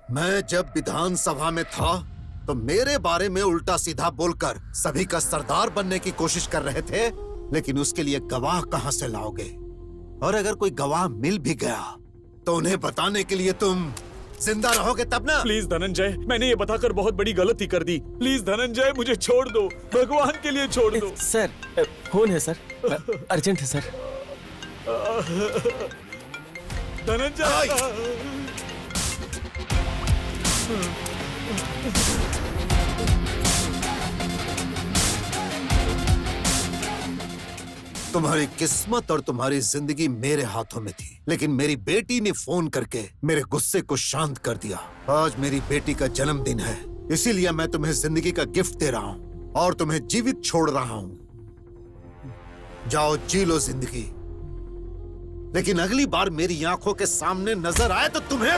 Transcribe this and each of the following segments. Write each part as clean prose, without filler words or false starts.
मैं जब विधानसभा में था तो मेरे बारे में उल्टा सीधा बोलकर सभी का सरदार बनने की कोशिश कर रहे थे, लेकिन उसके लिए गवाह कहां से लाओगे? और अगर कोई गवाह मिल भी गया तो उन्हें बताने के लिए तुम जिंदा रहोगे तब ना? प्लीज धनंजय, मैंने ये बताकर बहुत बड़ी गलती कर दी। प्लीज धनंजय, मुझे छोड़ दो, भगवान के लिए छोड़ दो। सर, फोन है सर, अर्जेंट है सर। धनंजय, तुम्हारी किस्मत और तुम्हारी जिंदगी मेरे हाथों में थी, लेकिन मेरी बेटी ने फोन करके मेरे गुस्से को शांत कर दिया। आज मेरी बेटी का जन्मदिन है, इसीलिए मैं तुम्हें जिंदगी का गिफ्ट दे रहा हूँ और तुम्हें जीवित छोड़ रहा हूँ। जाओ जी लो जिंदगी, लेकिन अगली बार मेरी आंखों के सामने नजर आए तो तुम्हें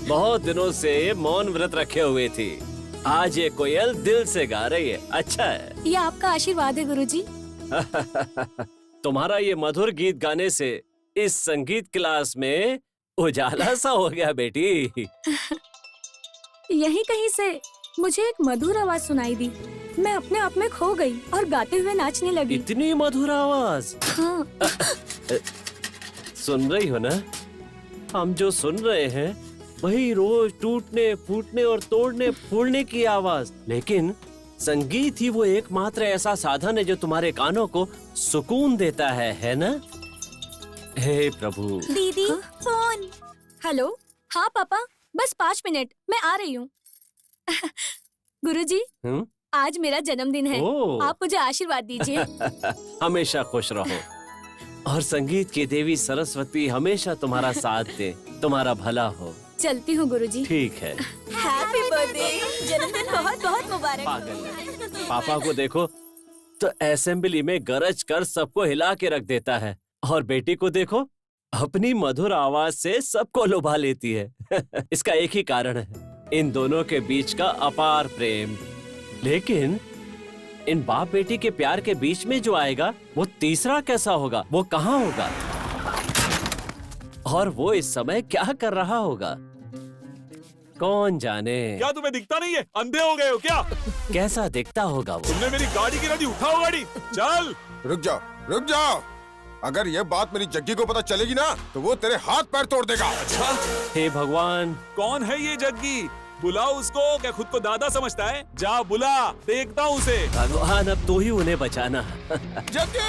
बहुत दिनों से मौन व्रत रखे हुए थी, आज ये कोयल दिल से गा रही है। अच्छा है। ये आपका आशीर्वाद है गुरुजी। तुम्हारा ये मधुर गीत गाने से इस संगीत क्लास में उजाला सा हो गया बेटी। यहीं कहीं से मुझे एक मधुर आवाज सुनाई दी, मैं अपने आप में खो गई और गाते हुए नाचने लगी। इतनी मधुर आवाज। हाँ। सुन रही हो ना? हम जो सुन रहे हैं वही रोज टूटने फूटने और तोड़ने फूलने की आवाज, लेकिन संगीत ही वो एकमात्र ऐसा साधन है जो तुम्हारे कानों को सुकून देता है ना? हे प्रभु। दीदी, फोन। हेलो। हाँ पापा, बस 5 मिनट, मैं आ रही हूँ। गुरुजी, आज मेरा जन्मदिन है, आप मुझे आशीर्वाद दीजिए। हमेशा खुश रहो और संगीत की देवी सरस्वती हमेशा तुम्हारा साथ दे, तुम्हारा भला हो। चलती हूँ गुरुजी। ठीक है। हैप्पी बर्थडे, जन्मदिन बहुत बहुत मुबारक। पागल। पापा को देखो तो असेंबली में गरज कर सबको हिला के रख देता है, और बेटी को देखो अपनी मधुर आवाज से सबको लुभा लेती है। इसका एक ही कारण है, इन दोनों के बीच का अपार प्रेम। लेकिन इन बाप बेटी के प्यार के बीच में जो आएगा वो तीसरा कैसा होगा, वो कहाँ होगा, और वो इस समय क्या कर रहा होगा, कौन जाने। क्या तुम्हें दिखता नहीं है? अंधे हो गए हो क्या? कैसा दिखता होगा वो? तुमने मेरी गाड़ी गिरा दी, उठाओ गाड़ी, चल। रुक जाओ, रुक जाओ। अगर ये बात मेरी जग्गी को पता चलेगी ना तो वो तेरे हाथ पैर तोड़ देगा। अच्छा? हे भगवान, कौन है ये जग्गी? बुलाओ उसको। क्या खुद को दादा समझता है? जा बुला, देखता हूँ उसे। भगवान अब तू ही उन्हें बचाना। जग्गी!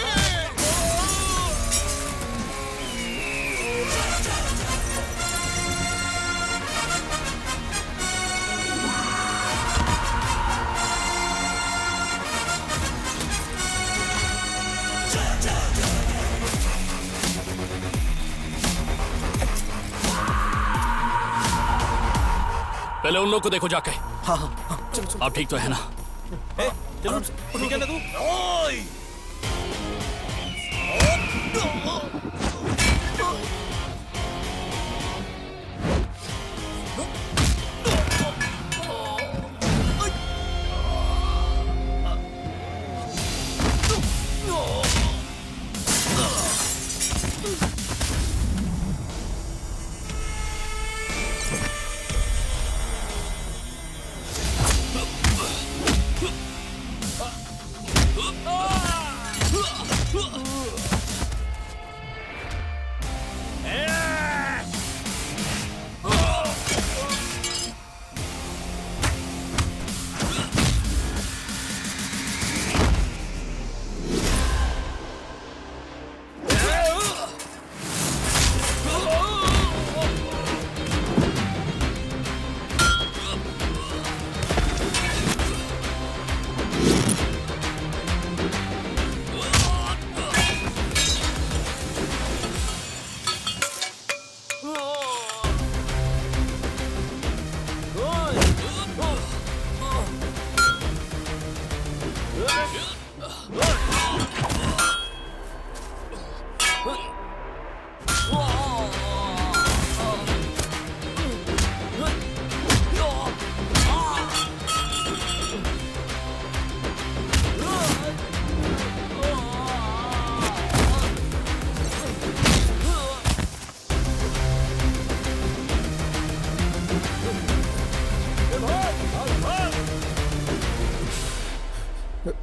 पहले उन लोग को देखो जाके। हाँ हाँ, चलो चलो। आप ठीक तो है ना? चलो ठीक है ना तू?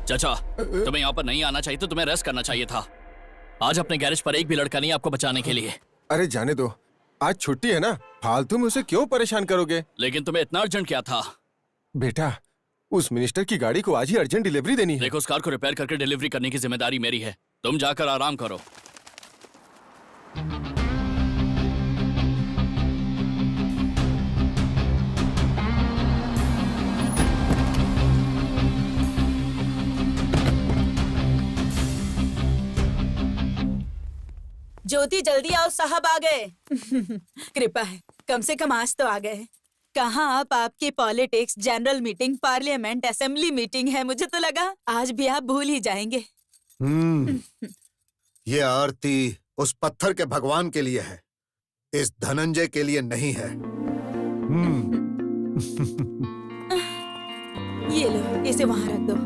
चाचा, तुम्हें यहाँ पर नहीं आना चाहिए तो तुम्हें रेस्ट करना चाहिए था। आज अपने गैरेज पर एक भी लड़का नहीं आपको बचाने के लिए। अरे जाने दो, आज छुट्टी है ना, फालतू में उसे क्यों परेशान करोगे? लेकिन तुम्हें इतना अर्जेंट क्या था? बेटा, उस मिनिस्टर की गाड़ी को आज ही अर्जेंट डिलीवरी देनी है। देखो, उस कार को रिपेयर करके डिलीवरी करने की जिम्मेदारी मेरी है। तुम जाकर आराम करो। ज्योति, जल्दी आओ, साहब आ गए। कृपा है, कम से कम आज तो आ गए। कहाँ आप? आपकी politics, general meeting, parliament, assembly meeting है। मुझे तो लगा आज भी आप भूल ही जाएंगे। ये आरती उस पत्थर के भगवान के लिए है, इस धनंजय के लिए नहीं है। ये लो, इसे वहां रख दो।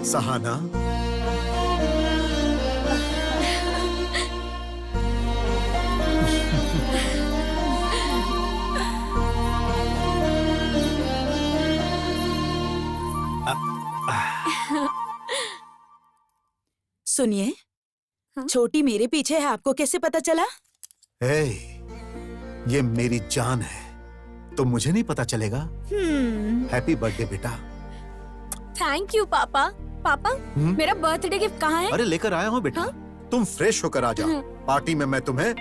सहाना, सुनिए, हाँ? छोटी मेरे पीछे है, आपको कैसे पता चला? ये मेरी जान है, तो मुझे नहीं पता चलेगा? हैप्पी बर्थडे बेटा। थैंक यू पापा। पापा, मेरा बर्थडे गिफ्ट कहाँ है? अरे लेकर आया हूँ बेटा। हाँ? तुम फ्रेश होकर आ जाओ, पार्टी में मैं तुम्हें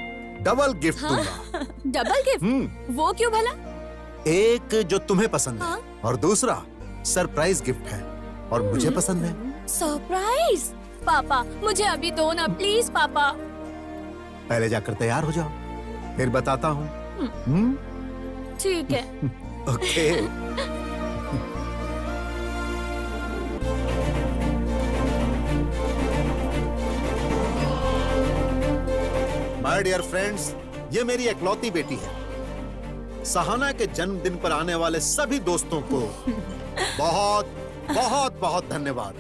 डबल गिफ्ट दूंगा। Double gift? वो क्यों भला? एक जो तुम्हें पसंद है, हाँ? और दूसरा सरप्राइज गिफ्ट है और मुझे पसंद है। सरप्राइज? पापा, मुझे अभी दो ना प्लीज पापा। पहले जाकर तैयार हो जाओ, फिर बताता हूँ। ठीक है। ओके। माय डियर फ्रेंड्स, ये मेरी इकलौती बेटी है। सहाना के जन्मदिन पर आने वाले सभी दोस्तों को बहुत बहुत बहुत धन्यवाद।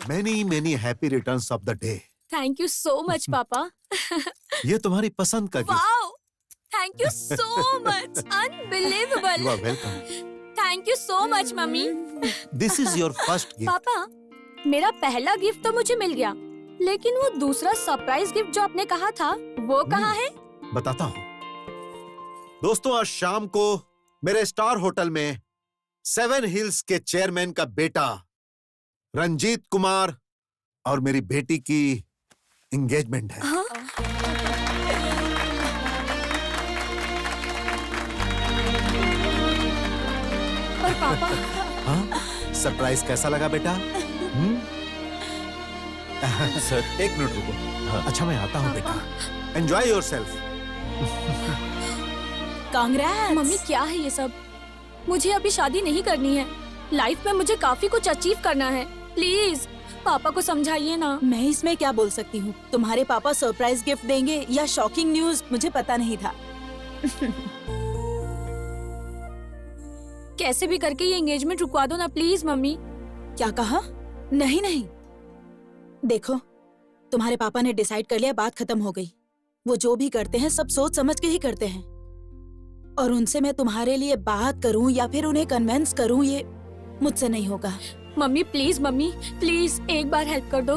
Many many happy returns of the day. Thank you so much पापा। ये तुम्हारी पसंद का gift. Wow, thank you so much, unbelievable. You are welcome. Thank you so much मम्मी। This is your first gift. पापा, मेरा पहला गिफ्ट तो मुझे मिल गया, लेकिन वो दूसरा सरप्राइज गिफ्ट जो आपने कहा था, वो कहाँ है? बताता हूँ। दोस्तों, आज शाम को मेरे स्टार होटल में 7 हिल्स के चेयरमैन का बेटा रंजीत कुमार और मेरी बेटी की एंगेजमेंट है। हाँ? सरप्राइज कैसा लगा बेटा? सर एक मिनट रुको। अच्छा मैं आता हूँ बेटा। Enjoy yourself. कांग्रेस। मम्मी क्या है ये सब? मुझे अभी शादी नहीं करनी है। लाइफ में मुझे काफी कुछ अचीव करना है। प्लीज पापा को समझाइए ना। मैं इसमें क्या बोल सकती हूँ? तुम्हारे पापा सरप्राइज गिफ्ट देंगे या शॉकिंग न्यूज, मुझे पता नहीं था। कैसे भी करके ये एंगेजमेंट रुकवा दो ना प्लीज मम्मी। क्या कहा? नहीं नहीं, देखो तुम्हारे पापा ने डिसाइड कर लिया, बात खत्म हो गई। वो जो भी करते हैं सब सोच समझ के ही करते हैं, और उनसे मैं तुम्हारे लिए बात करूं या फिर उन्हें कन्विंस करूं, ये मुझसे नहीं होगा। मम्मी प्लीज एक बार हेल्प कर दो।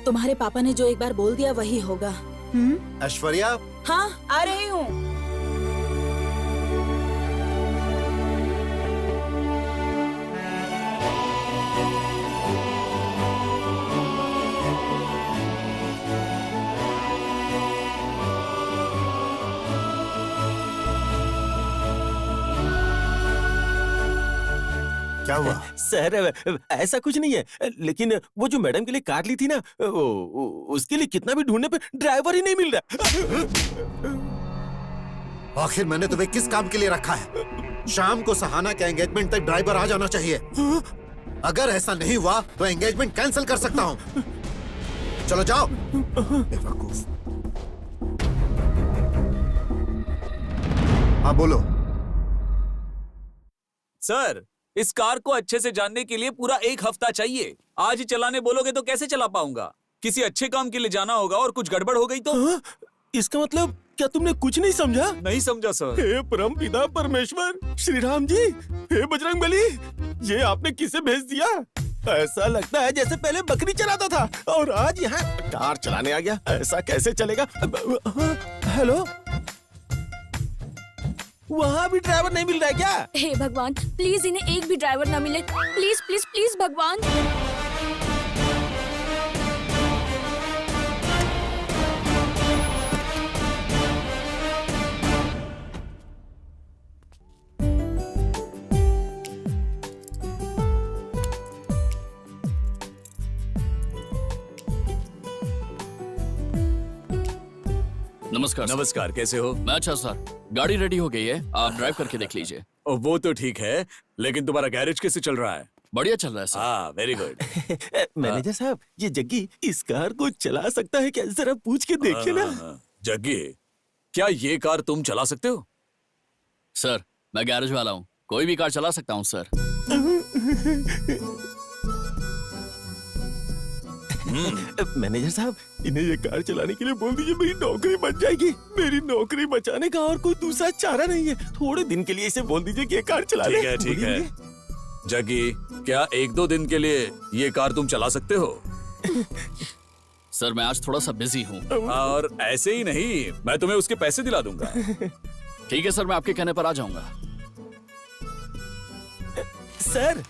तुम्हारे पापा ने जो एक बार बोल दिया वही होगा। ऐश्वर्या, हाँ आ रही हूँ। क्या हुआ? सर ऐसा कुछ नहीं है, लेकिन वो जो मैडम के लिए कार ली थी ना, उसके लिए कितना भी ढूंढने पे ड्राइवर ही नहीं मिल रहा। आखिर मैंने तुम्हें किस काम के लिए रखा है? शाम को सहाना के एंगेजमेंट तक ड्राइवर आ जाना चाहिए। अगर ऐसा नहीं हुआ तो एंगेजमेंट कैंसिल कर सकता हूँ। चलो जाओ। बेवकूफ। हाँ बोलो। सर इस कार को अच्छे से जानने के लिए पूरा 1 हफ्ता चाहिए। आज ही चलाने बोलोगे तो कैसे चला पाऊंगा? किसी अच्छे काम के लिए जाना होगा और कुछ गड़बड़ हो गई तो? इसका मतलब क्या तुमने कुछ नहीं समझा? नहीं समझा सर। हे परम पिता परमेश्वर, श्री राम जी, हे बजरंगबली, ये आपने किसे भेज दिया? ऐसा लगता है जैसे पहले बकरी चलाता था और आज यहाँ कार चलाने आ गया। ऐसा कैसे चलेगा? हेलो, वहाँ भी ड्राइवर नहीं मिल रहा है क्या? हे भगवान, प्लीज इन्हें एक भी ड्राइवर ना मिले। प्लीज प्लीज प्लीज भगवान। नमस्कार सर। नमस्कार, कैसे हो? मैं अच्छा सर, गाड़ी रेडी हो गई है, आप ड्राइव करके देख लीजिए। वो तो ठीक है, लेकिन तुम्हारा गैरेज कैसे चल रहा है? बढ़िया चल रहा है सर। हाँ, वेरी गुड। मैनेजर साहब, ये जग्गी इस कार को चला सकता है क्या? जरा पूछ के देखिए ना। जग्गी, क्या ये कार तुम चला सकते हो? सर मैं गैरेज वाला हूँ, कोई भी कार चला सकता हूँ सर। मैनेजर साहब, इन्हें ये कार चलाने के लिए बोल दीजिए, मेरी नौकरी बच जाएगी। मेरी नौकरी बचाने का और कोई दूसरा चारा नहीं है। थोड़े दिन के लिए इसे बोल दीजिए कि ये कार चला ले। ठीक है, ठीक है। जग्गी, क्या 1-2 दिन के लिए ये कार तुम चला सकते हो? सर मैं आज थोड़ा सा बिजी हूँ। और ऐसे ही नहीं, मैं तुम्हें उसके पैसे दिला दूंगा। ठीक है सर, मैं आपके कहने पर आ जाऊंगा। सर,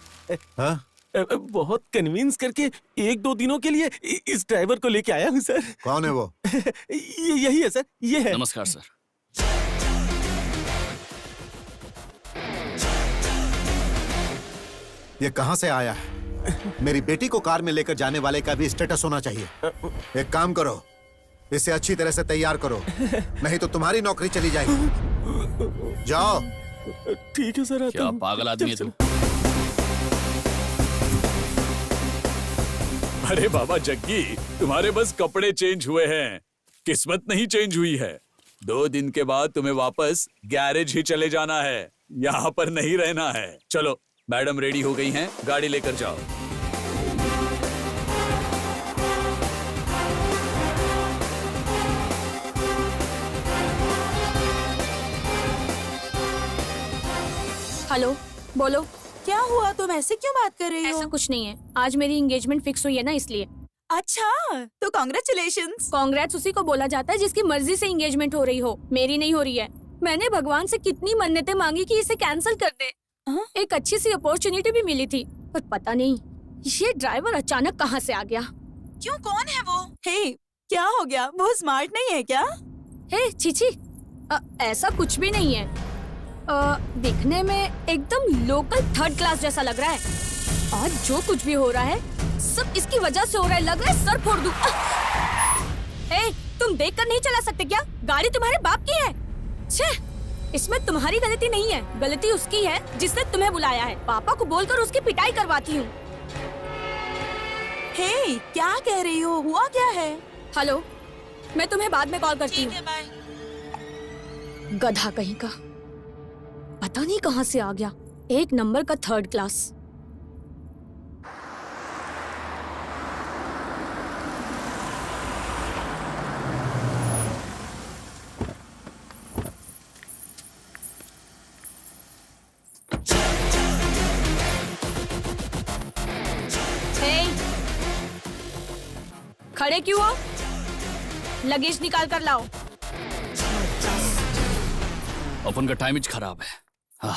हाँ? बहुत कन्विंस करके 1-2 दिनों के लिए इस ड्राइवर को लेके आया हूँ सर। कौन है वो? यही है सर, ये है। नमस्कार सर। ये कहाँ से आया है? मेरी बेटी को कार में लेकर जाने वाले का भी स्टेटस होना चाहिए। एक काम करो, इसे अच्छी तरह से तैयार करो, नहीं तो तुम्हारी नौकरी चली जाएगी। जाओ। ठीक है सर। क्या पागल आदमी है तू? अरे बाबा जग्गी, तुम्हारे बस कपड़े चेंज हुए हैं, किस्मत नहीं चेंज हुई है। 2 दिन के बाद तुम्हें वापस गैरेज ही चले जाना है, यहाँ पर नहीं रहना है। चलो, मैडम रेडी हो गई हैं, गाड़ी लेकर जाओ। हेलो, बोलो। क्या हुआ? तुम ऐसे क्यों बात कर रही हो? ऐसा कुछ नहीं है, आज मेरी एंगेजमेंट फिक्स हुई है ना, इसलिए। अच्छा, तो कॉन्ग्रेचुलेशंस। कांग्रेट्स उसी को बोला जाता है जिसकी मर्जी से एंगेजमेंट हो रही हो। मेरी नहीं हो रही है। मैंने भगवान से कितनी मन्नतें मांगी कि इसे कैंसिल कर दे। एक अच्छी सी अपॉर्चुनिटी भी मिली थी, पर पता नहीं ये ड्राइवर अचानक कहाँ से आ गया। क्यों, कौन है वो? हे, क्या हो गया? वो स्मार्ट नहीं है क्या? हे चीची, ऐसा कुछ भी नहीं है। दिखने में एकदम लोकल थर्ड क्लास जैसा लग रहा है और जो कुछ भी हो रहा है सब इसकी वजह से हो रहा है। लग रहा है सर फोड़ दूं। ए, तुम देखकर नहीं चला सकते क्या? गाड़ी तुम्हारे बाप की है। छे, इसमें तुम्हारी गलती नहीं है, गलती उसकी है जिसने तुम्हें बुलाया है। पापा को बोलकर उसकी पिटाई करवाती हूँ। हे, क्या कह रही हो? हुआ क्या है? हेलो, मैं तुम्हें बाद में कॉल करती हूँ। गधा कहीं का, पता नहीं कहाँ से आ गया। एक नंबर का थर्ड क्लास। खड़े क्यों हो? लगेज निकाल कर लाओ। अपन का टाइम इज खराब है। हाँ।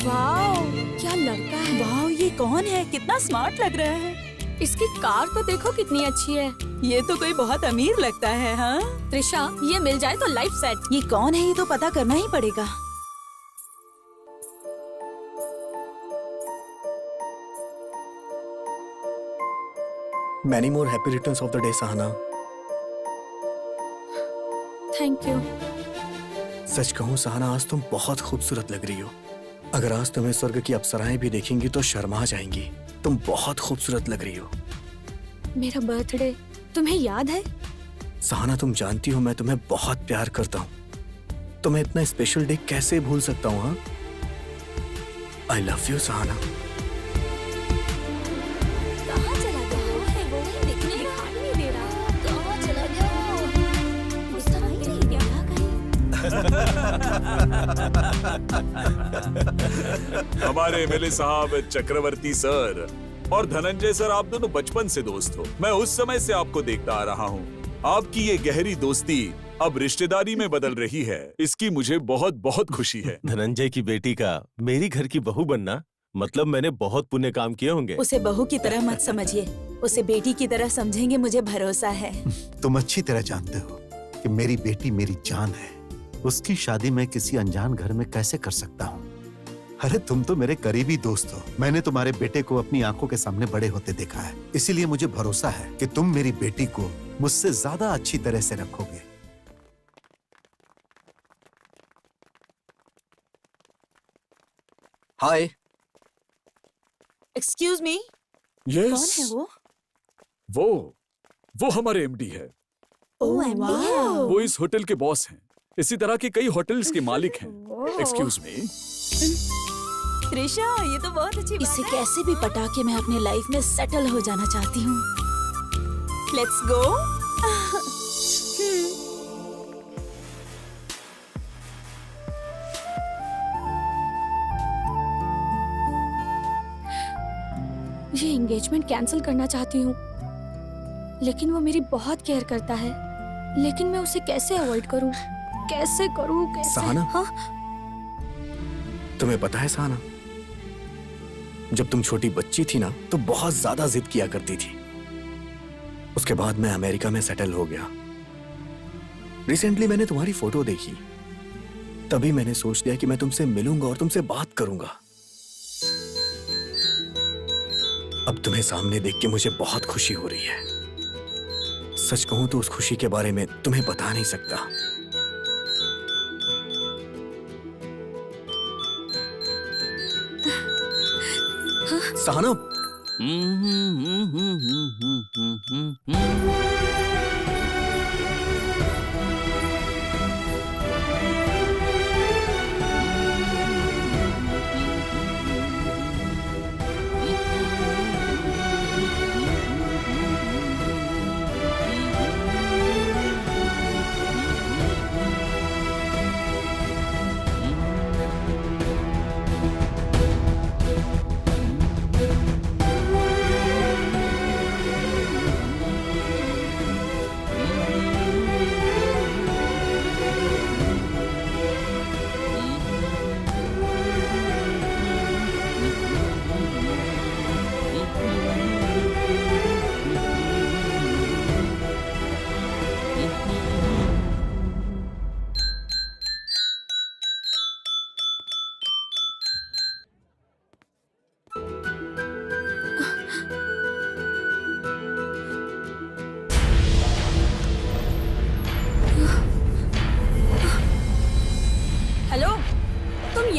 वाओ, क्या लड़का है। वाह, ये कौन है? कितना स्मार्ट लग रहा है। इसकी कार तो देखो कितनी अच्छी है। ये तो कोई बहुत अमीर लगता है। हाँ, त्रिशा, ये मिल जाए तो लाइफ सेट। ये कौन है? ये तो पता करना ही पड़ेगा। Many more happy returns of the day, Sahana. Thank you. सच कहूँ सहना, आज तुम बहुत खूबसूरत लग रही हो। अगर आज तुम्हें स्वर्ग की अप्सराएं भी देखेंगी तो शर्मा जाएंगी। तुम बहुत खूबसूरत लग रही हो। मेरा बर्थडे तुम्हें याद है? सहना, तुम जानती हो मैं तुम्हें बहुत प्यार करता हूँ। तुम्हें इतना स्पेशल डे कैसे भूल सकता हूँ? हाँ, आई लव यू सहना। कहाँ चला गया है वो? दिखने दिखाई नहीं दे रहा। कहाँ चला गया वो? गुस्सा नहीं गया कहीं? हमारे एमएलए साहब, चक्रवर्ती सर और धनंजय सर, आप दोनों बचपन से दोस्त हो। मैं उस समय से आपको देखता आ रहा हूँ। आपकी ये गहरी दोस्ती अब रिश्तेदारी में बदल रही है, इसकी मुझे बहुत बहुत खुशी है। धनंजय की बेटी का मेरी घर की बहू बनना मतलब मैंने बहुत पुण्य काम किए होंगे। उसे बहू की तरह मत समझिए, उसे बेटी की तरह समझेंगे, मुझे भरोसा है। तुम अच्छी तरह जानते हो कि मेरी बेटी मेरी जान है। उसकी शादी मैं किसी अनजान घर में कैसे कर सकता हूँ? अरे तुम तो मेरे करीबी दोस्त हो। मैंने तुम्हारे बेटे को अपनी आंखों के सामने बड़े होते देखा है, इसीलिए मुझे भरोसा है कि तुम मेरी बेटी को मुझसे ज्यादा अच्छी तरह से रखोगे। हाय। एक्सक्यूज मी, यस, कौन है वो? वो हमारे एमडी है। ओह, एमडी है। वो इस होटल के बॉस हैं। इसी तरह के कई होटल्स के मालिक हैं। Excuse me. त्रिशा, ये तो बहुत अच्छी बात है। इसे कैसे भी पटा के मैं अपने लाइफ में सेटल हो जाना चाहती हूँ। Let's go. ये एंगेजमेंट कैंसिल करना चाहती हूँ, लेकिन वो मेरी बहुत केयर करता है। लेकिन मैं उसे कैसे अवॉइड करूँ? कैसे करूँ? कैसे? सहना? हाँ? तुम्हें पता है सहना, जब तुम छोटी बच्ची थी ना तो बहुत ज्यादा जिद किया करती थी। उसके बाद मैं अमेरिका में सेटल हो गया। रिसेंटली मैंने तुम्हारी फोटो देखी, तभी मैंने सोच लिया कि मैं तुमसे मिलूंगा और तुमसे बात करूंगा। अब तुम्हें सामने देख के मुझे बहुत खुशी हो रही है। सच कहूं तो उस खुशी के बारे में तुम्हें बता नहीं सकता। सहना,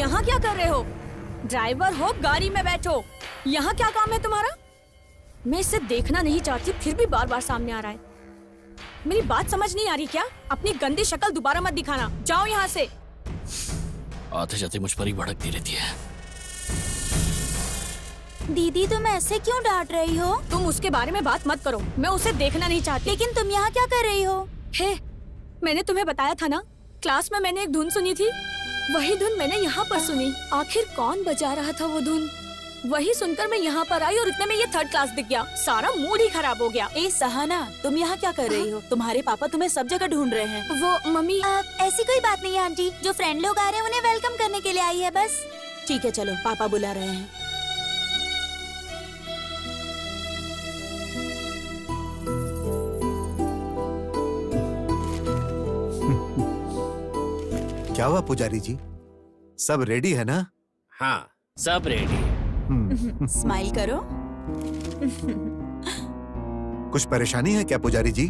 यहाँ क्या कर रहे हो? ड्राइवर हो, गाड़ी में बैठो। यहाँ क्या काम है तुम्हारा? मैं इसे देखना नहीं चाहती, फिर भी बार बार सामने आ रहा है। मेरी बात समझ नहीं आ रही क्या? अपनी गंदी शक्ल दोबारा मत दिखाना, जाओ यहाँ से। आते जाते मुझ पर ही भड़कती रहती है। दीदी तुम ऐसे क्यों डांट रही हो? तुम उसके बारे में बात मत करो, मैं उसे देखना नहीं चाहती। लेकिन तुम यहाँ क्या कर रही हो? हे, मैंने तुम्हें बताया था ना, क्लास में मैंने एक धुन सुनी थी, वही धुन मैंने यहाँ पर सुनी। आखिर कौन बजा रहा था वो धुन? वही सुनकर मैं यहाँ पर आई और इतने में ये थर्ड क्लास दिख गया। सारा मूड ही खराब हो गया। ए सहाना, तुम यहाँ क्या कर रही हो? तुम्हारे पापा तुम्हें सब जगह ढूंढ रहे हैं। वो मम्मी, ऐसी कोई बात नहीं है आंटी, जो फ्रेंड लोग आ रहे हैं उन्हें वेलकम करने के लिए आई है बस। ठीक है चलो, पापा बुला रहे हैं। क्या हुआ पुजारी जी, सब रेडी है ना? हाँ, सब रेडी है। स्माइल करो। कुछ परेशानी है क्या पुजारी जी?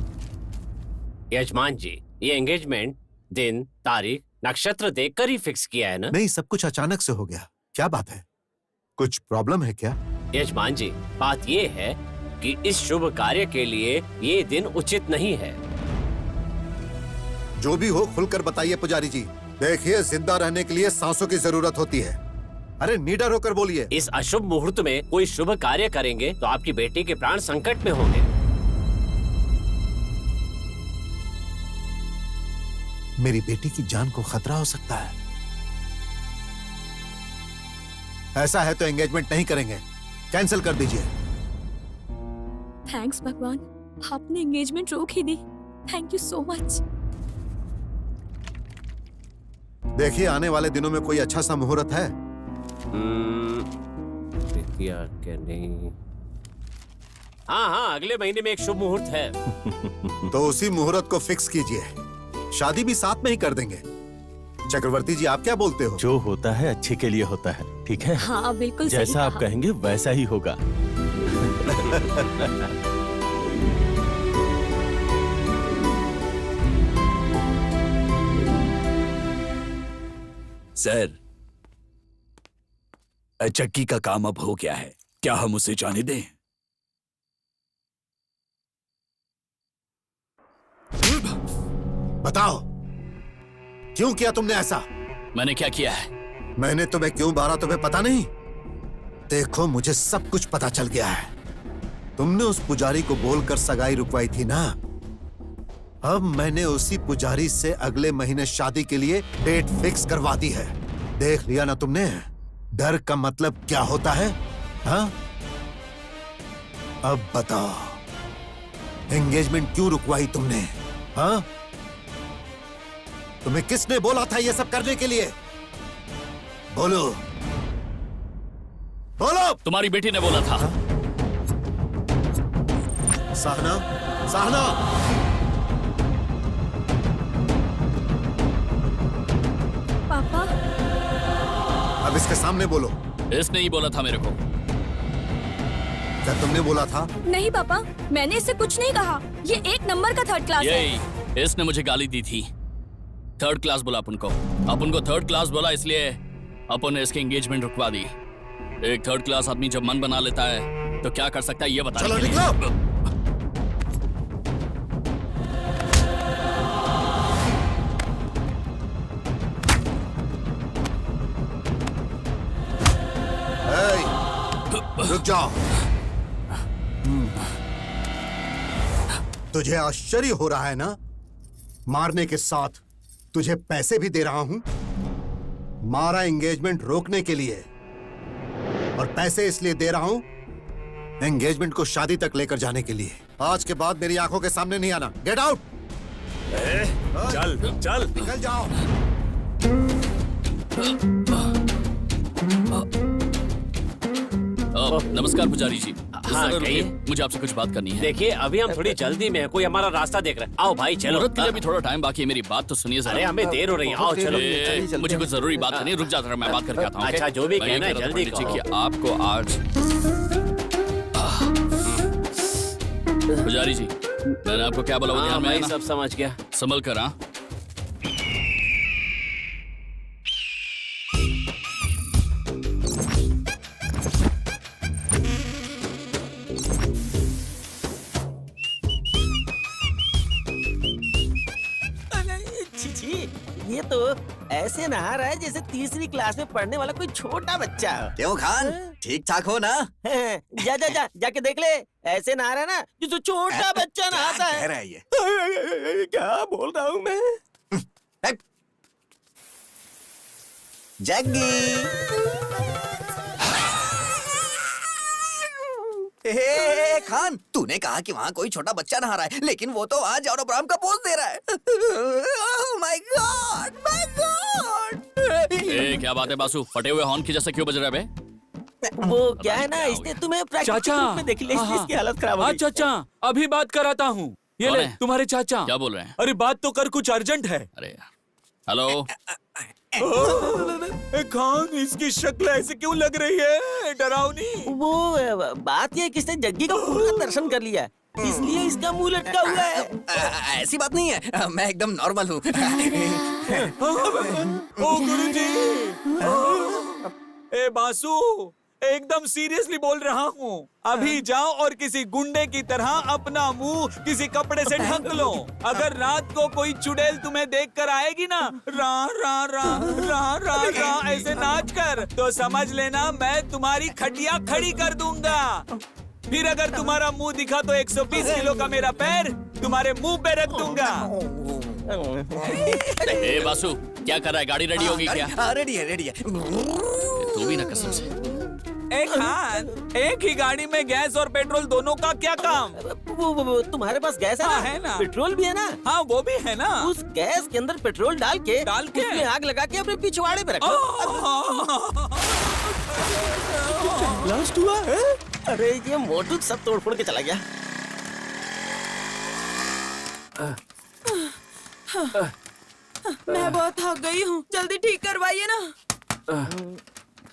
यजमान जी, ये एंगेजमेंट दिन, तारीख, नक्षत्र देखकर ही फिक्स किया है ना? नहीं, सब कुछ अचानक से हो गया। क्या बात है, कुछ प्रॉब्लम है क्या? यजमान जी, बात ये है कि इस शुभ कार्य के लिए ये दिन उचित नहीं है। जो भी हो खुलकर बताइए पुजारी जी। देखिए, जिंदा रहने के लिए सांसों की जरूरत होती है। अरे निडर होकर बोलिए। इस अशुभ मुहूर्त में कोई शुभ कार्य करेंगे तो आपकी बेटी के प्राण संकट में होंगे। मेरी बेटी की जान को खतरा हो सकता है। ऐसा है तो एंगेजमेंट नहीं करेंगे, कैंसिल कर दीजिए। थैंक्स भगवान, आपने एंगेजमेंट रोक ही दी। Thank you so much. देखिए, आने वाले दिनों में कोई अच्छा सा मुहूर्त है? के नहीं। हाँ, अगले महीने में एक शुभ मुहूर्त है। तो उसी मुहूर्त को फिक्स कीजिए, शादी भी साथ में ही कर देंगे। चक्रवर्ती जी, आप क्या बोलते हो? जो होता है अच्छे के लिए होता है, ठीक है? हाँ बिल्कुल सही जैसा आप कहा। कहेंगे वैसा ही होगा। सर, चक्की का काम अब हो गया है, क्या हम उसे जाने दें? बताओ, क्यों किया तुमने ऐसा? मैंने क्या किया है? मैंने तुम्हें क्यों मारा तुम्हें पता नहीं? देखो, मुझे सब कुछ पता चल गया है। तुमने उस पुजारी को बोलकर सगाई रुकवाई थी ना? अब मैंने उसी पुजारी से अगले महीने शादी के लिए डेट फिक्स करवा दी है। देख लिया ना तुमने? डर का मतलब क्या होता है? हाँ? अब बताओ, एंगेजमेंट क्यों रुकवाई तुमने? हाँ? तुम्हें किसने बोला था ये सब करने के लिए? बोलो, बोलो। तुम्हारी बेटी ने बोला था। सहना, सहना, पापा, अब इसके सामने बोलो। इसने ही बोला था मेरे को। क्या तुमने बोला था? नहीं पापा, मैंने इससे कुछ नहीं कहा। ये एक नंबर का थर्ड क्लास है। यही, इसने मुझे गाली दी थी। थर्ड क्लास बोला अपन को थर्ड क्लास बोला, इसलिए अपन ने इसकी एंगेजमेंट रुकवा दी। एक थर्ड क्लास आदमी जब मन बना लेता है तो क्या कर सकता है ये बता। चलो निकलो। रुक जाओ। तुझे आश्चर्य हो रहा है ना? मारने के साथ तुझे पैसे भी दे रहा हूं। मारा एंगेजमेंट रोकने के लिए, और पैसे इसलिए दे रहा हूं एंगेजमेंट को शादी तक लेकर जाने के लिए। आज के बाद मेरी आंखों के सामने नहीं आना। Get out. चल चल, निकल जाओ। नमस्कार पुजारी जी। हाँ, जरा कहिए। रुकिए, मुझे आपसे कुछ बात करनी है। देखिए, अभी हम थोड़ी जल्दी में है, कोई हमारा रास्ता देख रहा है। आओ भाई चलो। मुहूर्त के लिए भी थोड़ा टाइम बाकी है, मेरी बात तो सुनिए जरा। अरे हमें देर हो रही है, आओ चलो। मुझे कुछ जरूरी बात करनी है, रुक जाता मैं बात करके आता हूँ। अच्छा, जो भी मैं ये कहना है, कह रहा था जल्दी पंडित जी कहो। कि आपको आज पुजारी जी, मैंने आपको क्या बोला वो ध्यान में भाई आया ना? सब समझ गया। संभल कर। हाँ, ये तो ऐसे नहा रहा है जैसे तीसरी क्लास में पढ़ने वाला कोई छोटा बच्चा हो। क्यों खान, ठीक ठाक हो ना? जा जा जा जाके देख ले, ऐसे नहा रहा है ना जैसे छोटा बच्चा नहाता क्या कह है। रहा है ये? क्या बोल रहा हूँ मैं? जग्गी, हे खान, तूने कहा कि वहाँ कोई छोटा बच्चा नहा रहा है, लेकिन वो तो वहाँ जॉन अब्राहम का पोज दे रहा है। Oh my god, my god. ए, क्या बात है बासु, फटे हुए हॉर्न की जैसे क्यों बज रहा है बे? वो क्या है ना, इसने तुम्हें प्रैक्टिकल चाचा। रूप में देख लिया, इसलिए हाँ, इसकी हालत खराब हो हाँ गई। चाचा, अभी बात कराता हूँ। ये कौन ले है? तुम्हारे चाचा। क्या बोल रहे हैं? अरे बात तो कर, कुछ अर्जेंट है। अरे हेलो, ए, खान, इसकी शक्ल ऐसे क्यों लग रही है, डरावनी? वो बात ये है कि इसने जग्गी का पूरा दर्शन कर लिया है, इसलिए इसका मुंह लटका हुआ है। ऐसी बात नहीं है, मैं एकदम नॉर्मल हूँ। ओ गुरुजी, ए बासु, एकदम सीरियसली बोल रहा हूँ। अभी जाओ और किसी गुंडे की तरह अपना मुंह किसी कपड़े से ढक लो। अगर रात को कोई चुड़ैल तुम्हें देख कर आएगी ना, रा रा रा रा रा रा ऐसे नाच कर, तो समझ लेना मैं तुम्हारी खटिया खड़ी कर दूंगा। फिर अगर तुम्हारा मुंह दिखा तो 120 किलो का मेरा पैर तुम्हारे मुंह पे रख दूंगा। ए बासु, क्या कर रहा है? गाड़ी रेडी होगी क्या? हाँ, रेडी है, रेडी है। तू भी ना कसम से। एक खान, एक ही गाड़ी में गैस और पेट्रोल दोनों का क्या काम? वो तुम्हारे पास गैस है ना? हाँ, है ना। पेट्रोल भी है ना? हाँ, वो भी है ना। उस गैस के अंदर पेट्रोल डाल के उसमें आग लगा के अपने पिछवाड़े पे रखो। ब्लास्ट हुआ है? अरे ये मोटू सब तोड़ फोड़ के चला गया। मैं बहुत थक गई हूँ, जल्दी ठीक करवाइए ना।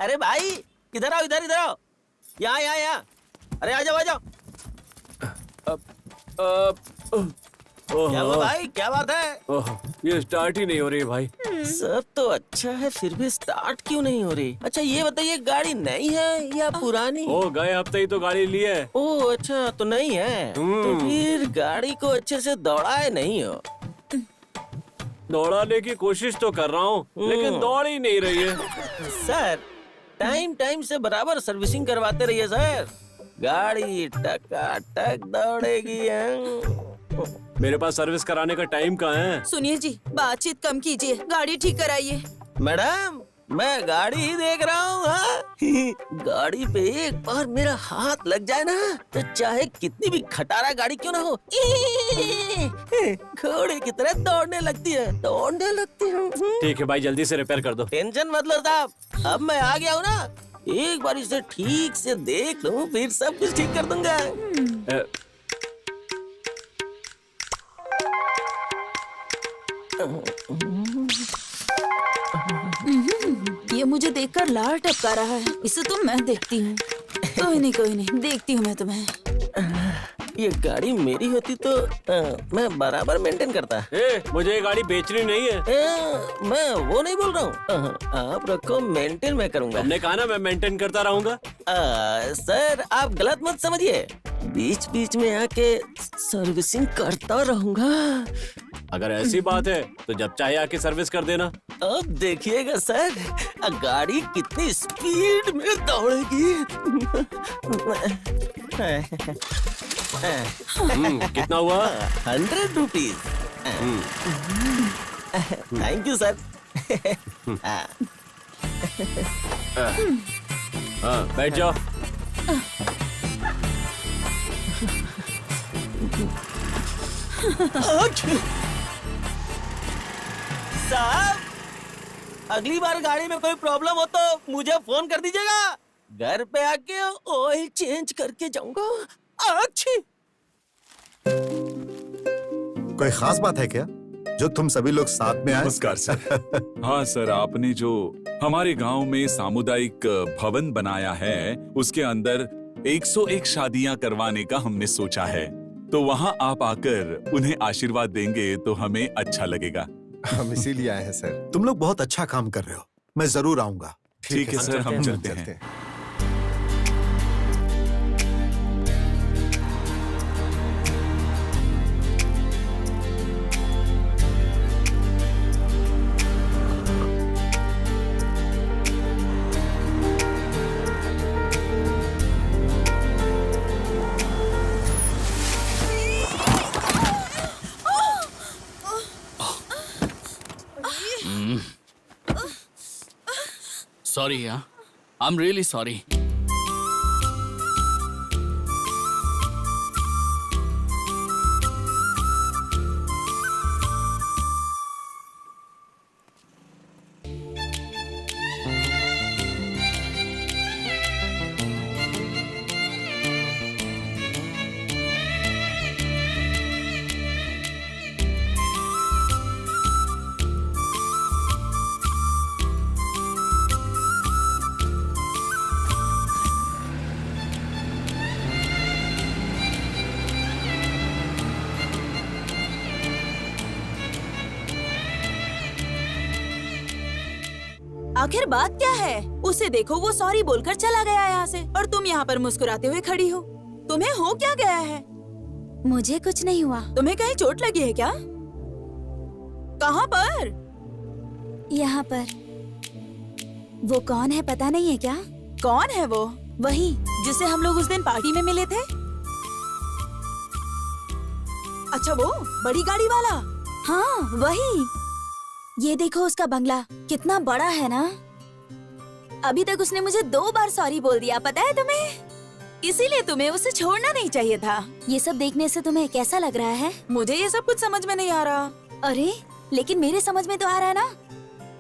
अरे भाई इधर आओ, इधर इधर आओ, यहाँ यहाँ यहाँ। अरे आ जाओ आ जाओ। क्या हुआ भाई, क्या बात है? ये स्टार्ट ही नहीं हो रही है भाई। सब तो अच्छा है, फिर भी स्टार्ट क्यों नहीं हो रही? अच्छा ये बताइए, गाड़ी नई है या पुरानी? ओ गए हफ्ते ही तो गाड़ी ली है। ओह अच्छा, तो नहीं है। तो फिर गाड़ी को अच्छे से दौड़ाए नहीं हो? दौड़ाने की कोशिश तो कर रहा हूँ, लेकिन दौड़ ही नहीं रही है। सर टाइम टाइम से बराबर सर्विसिंग करवाते रहिए सर, गाड़ी टकाटक दौड़ेगी। मेरे पास सर्विस कराने का टाइम कहाँ है? सुनिए जी, बातचीत कम कीजिए, गाड़ी ठीक कराइए। मैडम मैं गाड़ी ही देख रहा हूँ। हाँ? गाड़ी पे एक बार मेरा हाथ लग जाए ना, तो चाहे कितनी भी खटारा गाड़ी क्यों ना हो, घोड़े की तरह दौड़ने लगती है, दौड़ने लगती हूँ। ठीक है भाई, जल्दी से रिपेयर कर दो। टेंशन मत लो साहब, अब मैं आ गया हूँ ना, एक बार इसे ठीक से देख लूँ, फिर सब कुछ ठीक कर दूंगा। ये मुझे देखकर लार टपका रहा है, इसे तो मैं देखती हूँ। कोई नहीं, देखती हूँ मैं तुम्हें। ये गाड़ी मेरी होती तो मैं बराबर मेंटेन करता। मुझे ये गाड़ी बेचनी नहीं है। मैं वो नहीं बोल रहा हूँ, आप रखो, मेंटेन मैं करूँगा। हमने कहा ना मैं मेंटेन करता रहूंगा। सर आप गलत मत समझिए, बीच बीच में आके सर्विसिंग करता रहूंगा। अगर ऐसी बात है तो जब चाहे आके सर्विस कर देना। अब देखिएगा सर, गाड़ी कितनी स्पीड में दौड़ेगी। कितना हुआ? 100 रुपीज। Thank you sir. हाँ बैठ जाओ। साहब अगली बार गाड़ी में कोई प्रॉब्लम हो तो मुझे फोन कर दीजिएगा, घर पे आके ऑयल चेंज करके जाऊंगा। अच्छी कोई खास बात है क्या जो तुम सभी लोग साथ में आए? नमस्कार सर। हाँ सर, आपने जो हमारे गांव में सामुदायिक भवन बनाया है, उसके अंदर 101 शादियां करवाने का हमने सोचा है, तो वहाँ आप आकर उन्हें आशीर्वाद देंगे तो हमें अच्छा लगेगा। हम इसीलिए आए हैं सर। तुम लोग बहुत अच्छा काम कर रहे हो, मैं जरूर आऊंगा। ठीक है सर, हम चलते हैं। सॉरी यार, आई एम रियली सॉरी। आखिर बात क्या है? उसे देखो, वो सॉरी बोलकर चला गया यहाँ से और तुम यहाँ पर मुस्कुराते हुए खड़ी हो। तुम्हें हो क्या गया है? मुझे कुछ नहीं हुआ। तुम्हें कहीं चोट लगी है क्या? कहाँ पर? यहाँ पर। वो कौन है पता नहीं है क्या? कौन है वो? वही जिसे हम लोग उस दिन पार्टी में मिले थे। अच्छा, वो बड़ी गाड़ी वाला। हाँ वही। ये देखो उसका बंगला कितना बड़ा है ना। अभी तक उसने मुझे 2 बार सॉरी बोल दिया, पता है तुम्हें? इसीलिए तुम्हें उसे छोड़ना नहीं चाहिए था। ये सब देखने से तुम्हें कैसा लग रहा है? मुझे ये सब कुछ समझ में नहीं आ रहा। अरे लेकिन मेरे समझ में तो आ रहा है ना।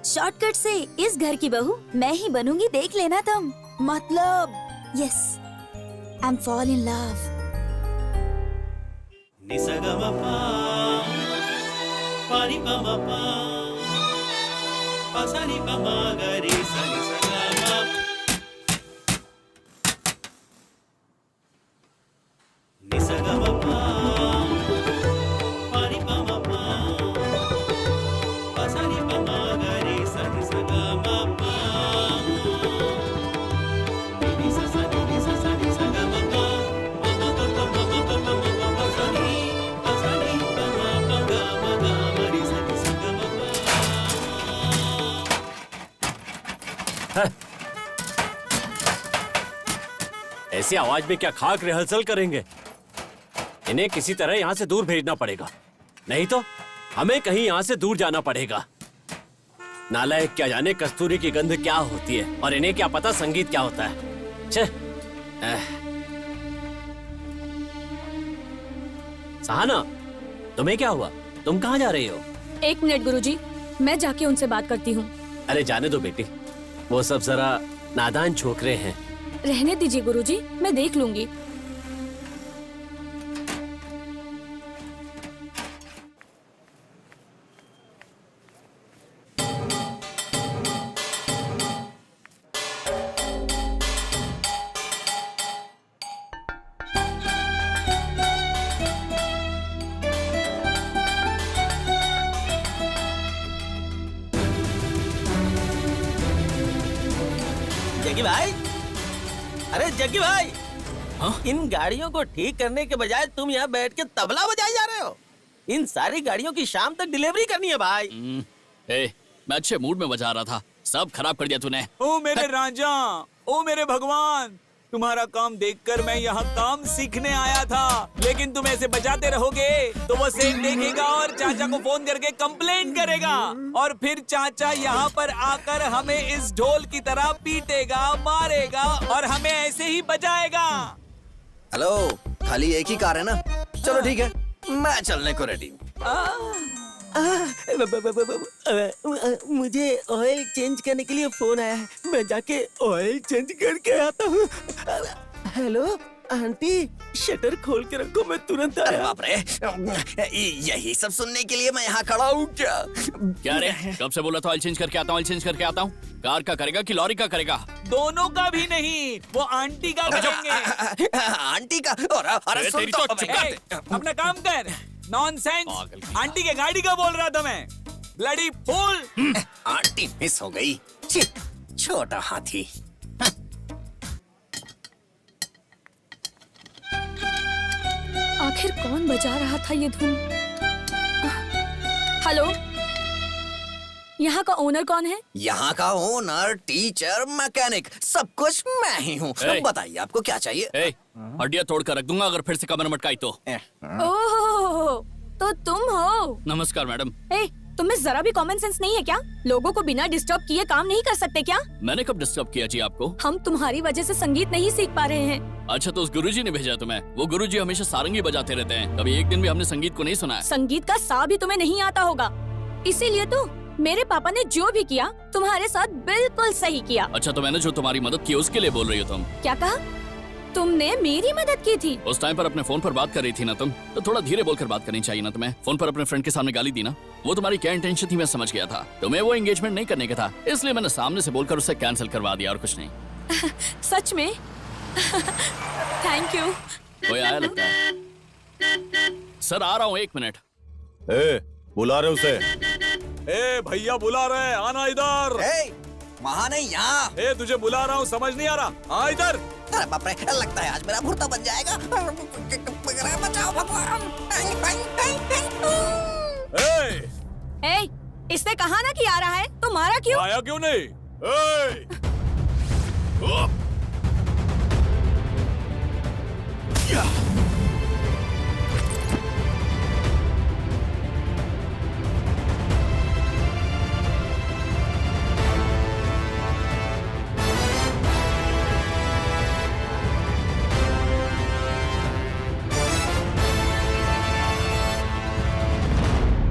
शॉर्टकट से इस घर की बहू मैं ही बनूंगी, देख लेना तुम। मतलब? Yes, I am fall in love. ऐसी आवाज में क्या खाक रिहर्सल करेंगे? इन्हें किसी तरह यहाँ से दूर भेजना पड़ेगा, नहीं तो हमें कहीं यहाँ से दूर जाना पड़ेगा। नालायक, क्या जाने कस्तूरी की गंध क्या होती है और इन्हें क्या पता संगीत क्या होता है। छे। सहाना, तुम्हें क्या हुआ? तुम कहाँ जा रही हो? 1 मिनट गुरुजी, मैं जाके उनसे बात करती हूँ। अरे जाने दो बेटी, वो सब जरा नादान छोकरे हैं। रहने दीजिए गुरुजी, मैं देख लूंगी। जग्गी भाई, अरे जग्गी भाई, हाँ? इन गाड़ियों को ठीक करने के बजाय तुम यहाँ बैठ के तबला बजाए जा रहे हो। इन सारी गाड़ियों की शाम तक डिलीवरी करनी है भाई। मैं अच्छे मूड में बजा रहा था, सब खराब कर दिया तूने। ओ मेरे राजा, ओ मेरे भगवान, तुम्हारा काम देखकर मैं यहाँ काम सीखने आया था, लेकिन तुम ऐसे बजाते रहोगे तो वो सेठ देखेगा और चाचा को फोन करके कंप्लेंट करेगा और फिर चाचा यहाँ पर आकर हमें इस ढोल की तरह पीटेगा, मारेगा और हमें ऐसे ही बजाएगा। हेलो, खाली एक ही कार है ना? चलो ठीक है, मैं चलने को रेडी हूँ। मुझे ऑयल चेंज करने के लिए फोन आया है, मैं जाके ऑयल चेंज करके आता हूँ। हेलो आंटी, शटर खोल के रखो, मैं तुरंत अरे आया। बाप रे, यही सब सुनने के लिए मैं यहाँ खड़ा हूँ क्या? क्या रे, कब से बोला था ऑयल चेंज करके आता हूँ, ऑयल चेंज करके आता हूँ? कार का करेगा कि लॉरी का करेगा? दोनों का भी नहीं, वो आंटी का करेंगे। आंटी का? और अरे सुन तेरी तो, तो चुका दे। अपना काम कर। नॉनसेंस, आंटी के गाड़ी का बोल रहा था मैं। Bloody fool. आंटी मिस हो गई। छी, छोटा हाथी। आखिर कौन बजा रहा था ये धुन? हेलो, यहाँ का ओनर कौन है? यहाँ का ओनर, टीचर, मैकेनिक, सब कुछ मैं ही हूँ। ए। बताइए आपको क्या चाहिए? हड्डियाँ तोड़ कर रख दूंगा अगर फिर से कमर मटकाई तो। ओह, तो तुम हो? नमस्कार मैडम। तुम्हें जरा भी कॉमन सेंस नहीं है क्या? लोगों को बिना डिस्टर्ब किए काम नहीं कर सकते क्या? मैंने कब डिस्टर्ब किया जी आपको? हम तुम्हारी वजह से संगीत नहीं सीख पा रहे हैं। अच्छा तो उस गुरुजी ने भेजा तुम्हें? वो गुरुजी हमेशा सारंगी बजाते रहते हैं, कभी एक दिन भी हमने संगीत को नहीं सुना है। संगीत का सा भी तुम्हें नहीं आता होगा, इसीलिए तो मेरे पापा ने जो भी किया तुम्हारे साथ बिल्कुल सही किया। अच्छा तो मैंने जो तुम्हारी मदद की उसके लिए बोल रही हो तुम? क्या कहा? तुमने मेरी मदद की थी? उस टाइम पर अपने फोन पर बात कर रही थी ना तुम, तो थोड़ा धीरे बोलकर बात करनी चाहिए ना तुम्हें। फोन पर अपने फ्रेंड के सामने गाली दी ना, वो तुम्हारी क्या इंटेंशन थी मैं समझ गया था। तुम्हें वो एंगेजमेंट नहीं करने का था, इसलिए मैंने सामने से बोलकर उसे कैंसिल करवा दिया और कुछ नहीं। सच में? Thank you. कोई आया लगता है। सर आ रहा हूँ, 1 मिनट। ए, बुला रहे उसे। ए भैया बुला रहे हैं, आना इधर। वहाँ नहीं, यहाँ। ए तुझे बुला रहा हूँ, समझ नहीं आ रहा? आ इधर। अरे बाप रे, लगता है आज मेरा भुर्ता बन जाएगा। बचाओ भगवान। ए, इसने कहा ना कि आ रहा है, तो मारा क्यों? आया क्यों नहीं?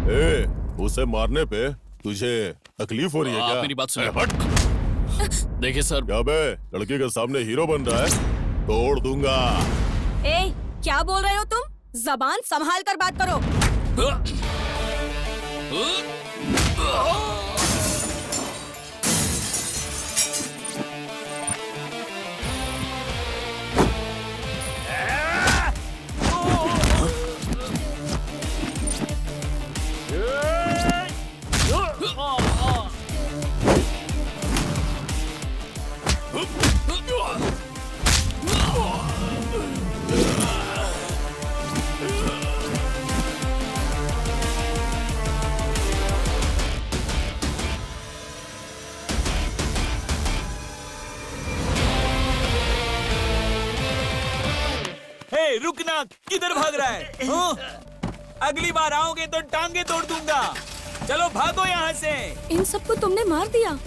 ए, उसे मारने पे तुझे तकलीफ हो रही है आप क्या? मेरी बात सुनिए। अरे हट। देखिए सर, क्या बे, लड़की के सामने हीरो बन रहा है? तोड़ दूंगा। ए, क्या बोल रहे हो तुम? जबान संभाल कर बात करो। हे रुकना, किधर भाग रहा है? अगली बार आओगे तो टांगे तोड़ दूंगा। चलो भागो यहाँ से। इन सबको तुमने मार दिया,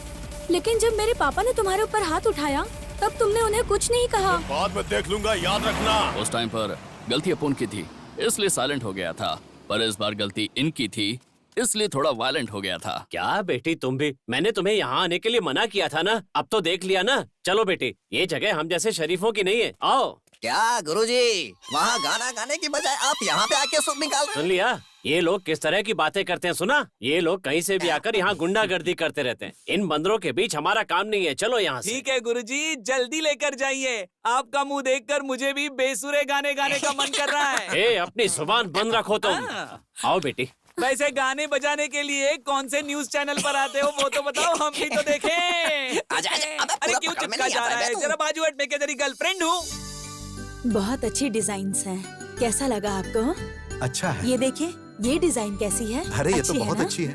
लेकिन जब मेरे पापा ने तुम्हारे ऊपर हाथ उठाया तब तुमने उन्हें कुछ नहीं कहा। बाद में देख लूंगा, याद रखना। उस टाइम पर गलती अपन की थी, इसलिए साइलेंट हो गया था, पर इस बार गलती इनकी थी, इसलिए थोड़ा वायलेंट हो गया था। क्या बेटी तुम भी? मैंने तुम्हें यहाँ आने के लिए मना किया था ना, अब तो देख लिया ना। चलो बेटी, ये जगह हम जैसे शरीफों की नहीं है, आओ। क्या गुरुजी, वहाँ गाना गाने की बजाय आप यहाँ पे आके सुर निकाल रहे सुन लिया? ये लोग किस तरह की बातें करते हैं, सुना? ये लोग कहीं से भी आकर यहाँ गुंडागर्दी करते रहते हैं। इन बंदरों के बीच हमारा काम नहीं है, चलो यहाँ से। ठीक है गुरुजी, जल्दी लेकर जाइए। आपका मुंह देखकर मुझे भी बेसुरे गाने गाने का मन कर रहा है। ए, अपनी जुबान बंद रखो तुम। आओ बेटी। वैसे गाने बजाने के लिए कौन से न्यूज चैनल पर आते हो वो तो बताओ, हम भी तो देखें। आजा, अबे अरे पूरा क्यों पकड़ में चिपका नहीं जा आता रहा है है? तू। जरा बाजू हट, मैं क्या तेरी गर्लफ्रेंड हूँ? बहुत अच्छी डिजाइन्स हैं। कैसा लगा आपको? अच्छा है। ये देखिए, ये डिजाइन कैसी है? अरे ये तो अच्छी है बहुत ना? अच्छी है।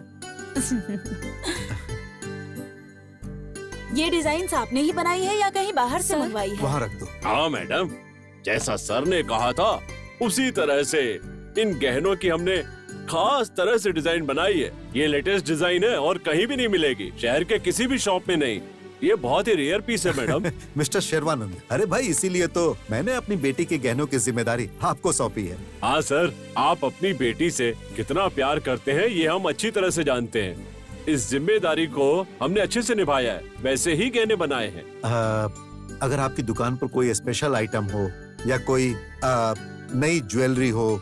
ये डिजाइन आपने ही बनाई है या कहीं बाहर से मंगवाई है? वहाँ रख दो। हाँ मैडम, जैसा सर ने कहा था उसी तरह से इन गहनों की हमने खास तरह से डिजाइन बनाई है। ये लेटेस्ट डिजाइन है और कहीं भी नहीं मिलेगी, शहर के किसी भी शॉप में नहीं। ये बहुत ही रेयर पीस है मैडम। मिस्टर शेरवानंद, अरे भाई इसीलिए तो मैंने अपनी बेटी के गहनों की जिम्मेदारी आपको सौंपी है। हाँ सर, आप अपनी बेटी से कितना प्यार करते हैं ये हम अच्छी तरह से जानते हैं। इस जिम्मेदारी को हमने अच्छे से निभाया है, वैसे ही गहने बनाए हैं। अगर आपकी दुकान पर कोई स्पेशल आइटम हो या कोई नई ज्वेलरी हो,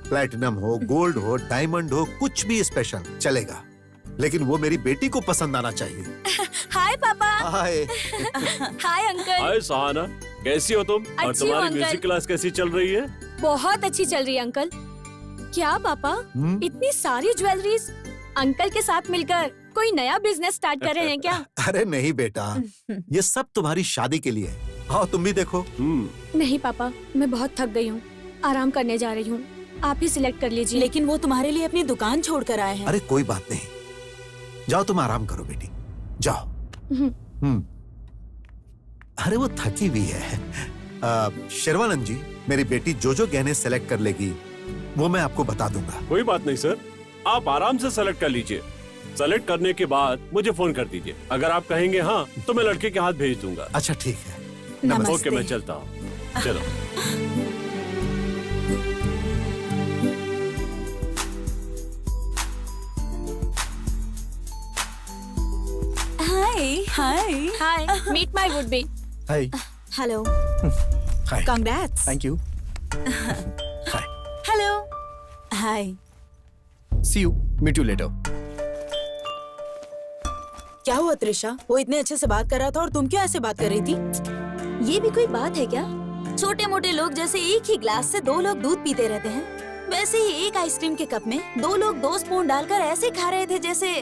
प्लैटिनम हो, गोल्ड हो, डायमंड हो, कुछ भी स्पेशल चलेगा, लेकिन वो मेरी बेटी को पसंद आना चाहिए। हाय पापा। हाय। Hi uncle. हाय सहाना, कैसी हो तुम? और अच्छी हूँ, तुम्हारी अंकल। म्यूजिक क्लास कैसी चल रही है? बहुत अच्छी चल रही है अंकल। क्या पापा, इतनी सारी ज्वेलरीज अंकल के साथ मिलकर कोई नया बिजनेस स्टार्ट कर रहे हैं क्या? अरे नहीं बेटा, ये सब तुम्हारी शादी के लिए है। आओ तुम भी देखो। नहीं पापा, मैं बहुत थक गई हूँ, आराम करने जा रही हूँ, आप ही सिलेक्ट कर लीजिए। लेकिन वो तुम्हारे लिए अपनी दुकान छोड़कर आए हैं। अरे कोई बात नहीं, जाओ तुम आराम करो बेटी, जाओ। अरे वो थकी हुई है। शेरवानंद जी, मेरी बेटी जो जो गहने सेलेक्ट कर लेगी वो मैं आपको बता दूंगा। कोई बात नहीं सर, आप आराम से सेलेक्ट कर लीजिए। सेलेक्ट करने के बाद मुझे फोन कर दीजिए। अगर आप कहेंगे हाँ तो मैं लड़के के हाथ भेज दूंगा। अच्छा ठीक है। नमस्ते। ओके, मैं चलता हूँ। चलो। Hi hi hi, meet my would be. Hi. Hello. Hi. Congrats. Thank you. Hello. Hi. See you, meet you later. क्या हुआ त्रिशा? वो इतने अच्छे से बात कर रहा था और तुम क्यों ऐसे बात कर रही थी? ये भी कोई बात है क्या? छोटे मोटे लोग जैसे एक ही ग्लास से दो लोग दूध पीते रहते हैं, वैसे ही एक आइसक्रीम के कप में दो लोग 2 स्पून डालकर ऐसे खा रहे थे जैसे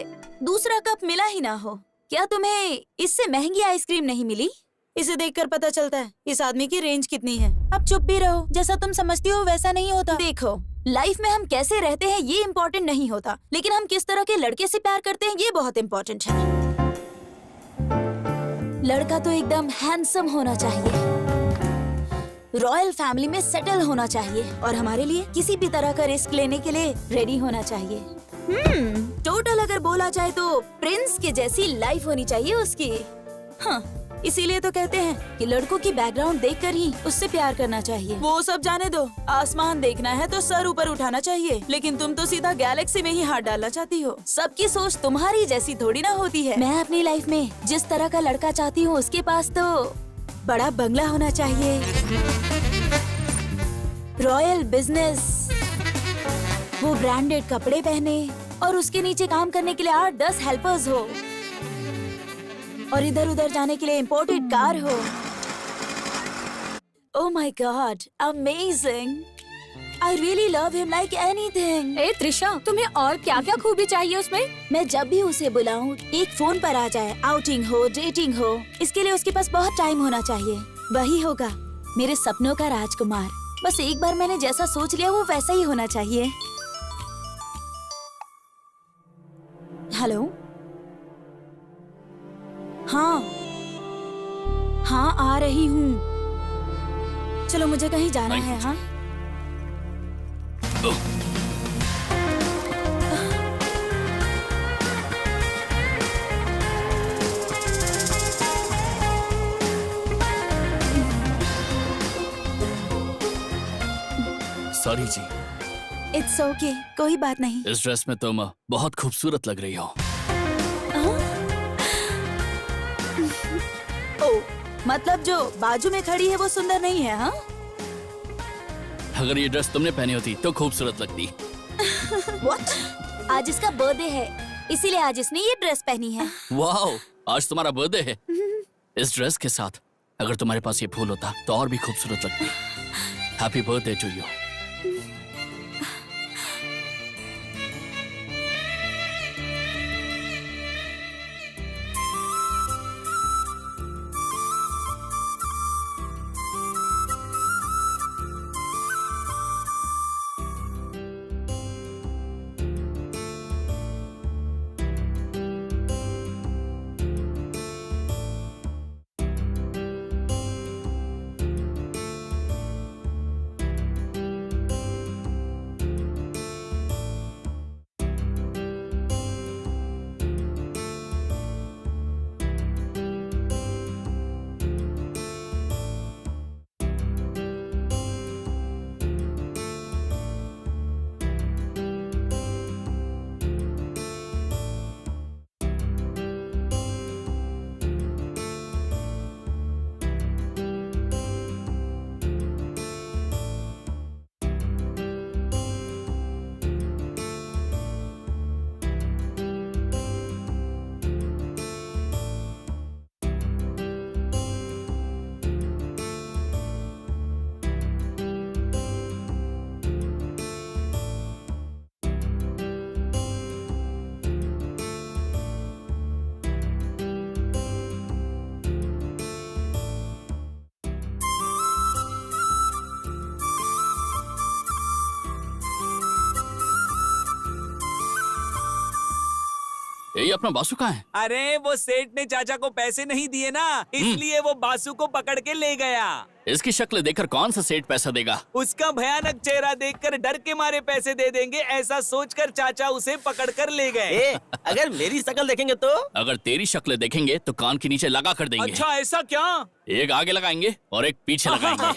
दूसरा कप मिला ही ना हो। क्या तुम्हें इससे महंगी आइसक्रीम नहीं मिली? इसे देखकर पता चलता है इस आदमी की रेंज कितनी है। अब चुप भी रहो, जैसा तुम समझती हो वैसा नहीं होता। देखो, लाइफ में हम कैसे रहते हैं ये इम्पोर्टेंट नहीं होता, लेकिन हम किस तरह के लड़के से प्यार करते हैं ये बहुत इम्पोर्टेंट है। लड़का तो एकदम हैंडसम होना चाहिए, रॉयल फैमिली में सेटल होना चाहिए और हमारे लिए किसी भी तरह का रिस्क लेने के लिए रेडी होना चाहिए। टोटल अगर बोला जाए तो प्रिंस के जैसी लाइफ होनी चाहिए उसकी। हाँ, इसीलिए तो कहते हैं कि लड़कों की बैकग्राउंड देखकर ही उससे प्यार करना चाहिए। वो सब जाने दो, आसमान देखना है तो सर ऊपर उठाना चाहिए, लेकिन तुम तो सीधा गैलेक्सी में ही हाथ डालना चाहती हो। सबकी सोच तुम्हारी जैसी थोड़ी ना होती है। मैं अपनी लाइफ में जिस तरह का लड़का चाहती हूँ उसके पास तो बड़ा बंगला होना चाहिए, रॉयल बिजनेस, वो ब्रांडेड कपड़े पहने और उसके नीचे काम करने के लिए 8-10 हेल्पर्स हो और इधर उधर जाने के लिए इम्पोर्टेड कार हो। ओह my God, amazing! I really love him like anything. ए त्रिशा, तुम्हें और क्या क्या खूबी चाहिए उसमें? मैं जब भी उसे बुलाऊं एक फोन पर आ जाए, आउटिंग हो, डेटिंग हो, इसके लिए उसके पास बहुत टाइम होना चाहिए। वही होगा मेरे सपनों का राजकुमार। बस एक बार मैंने जैसा सोच लिया वो वैसा ही होना चाहिए। हेलो? हाँ हाँ, आ रही हूँ। चलो मुझे कहीं जाना है। हाँ सॉरी जी, इट्स ओके, कोई बात नहीं। इस ड्रेस में तुम बहुत खूबसूरत लग रही हो। ओ, मतलब जो बाजू में खड़ी है वो सुंदर नहीं है? हाँ, अगर ये ड्रेस तुमने पहनी होती तो खूबसूरत लगती। What? आज इसका बर्थडे है, इसीलिए आज इसने ये ड्रेस पहनी है। वाओ, आज तुम्हारा बर्थडे है। इस ड्रेस के साथ अगर तुम्हारे पास ये फूल होता तो और भी खूबसूरत लगती। Happy birthday to you. ये अपना बासु कहाँ है? अरे वो सेठ ने चाचा को पैसे नहीं दिए ना, इसलिए वो बासु को पकड़ के ले गया। इसकी शक्ल देखकर कौन सा सेठ पैसा देगा? उसका भयानक चेहरा देखकर डर के मारे पैसे दे देंगे, ऐसा सोचकर चाचा उसे पकड़ कर ले गए। अगर मेरी शक्ल देखेंगे तो? अगर तेरी शक्ल देखेंगे तो कान के नीचे लगा कर देंगे। अच्छा ऐसा क्या? एक आगे लगाएंगे और एक पीछे लगाएंगे।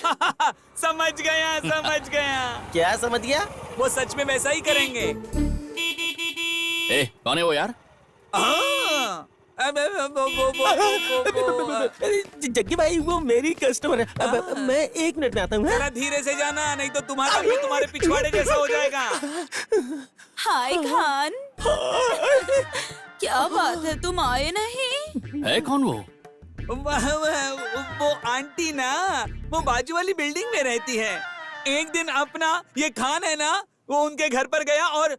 समझ गया। क्या समझ गया? वो सच में वैसा ही करेंगे। कौन है वो यार? जग्गी भाई वो मेरी कस्टमर है। मैं 1 मिनट में आता हूँ। जरा धीरे से जाना, नहीं तो तुम्हारा भी तुम्हारे पिछवाड़े जैसा हो जाएगा। हाय खान। क्या बात है, तुम आए नहीं? है कौन वो? वो आंटी ना, वो बाजू वाली बिल्डिंग में रहती है। एक दिन अपना ये खान है ना, वो उनके घर पर गया और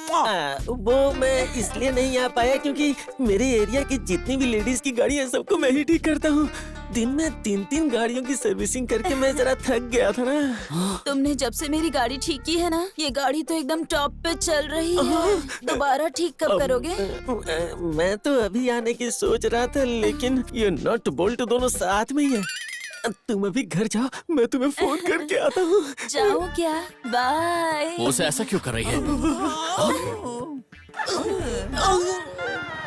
वो मैं इसलिए नहीं आ पाया क्योंकि मेरे एरिया की जितनी भी लेडीज की गाड़ी है सबको मैं ही ठीक करता हूँ। दिन में 3 गाड़ियों की सर्विसिंग करके मैं जरा थक गया था ना। तुमने जब से मेरी गाड़ी ठीक की है ना, ये गाड़ी तो एकदम टॉप पे चल रही है। दोबारा ठीक कब करोगे? मैं तो अभी आने की सोच रहा था, लेकिन ये नट बोल्ट दोनों साथ में ही है। तुम अभी घर जाओ, मैं तुम्हें फोन करके आता हूँ। जाओ क्या? बाय। वो उसे ऐसा क्यों कर रही है?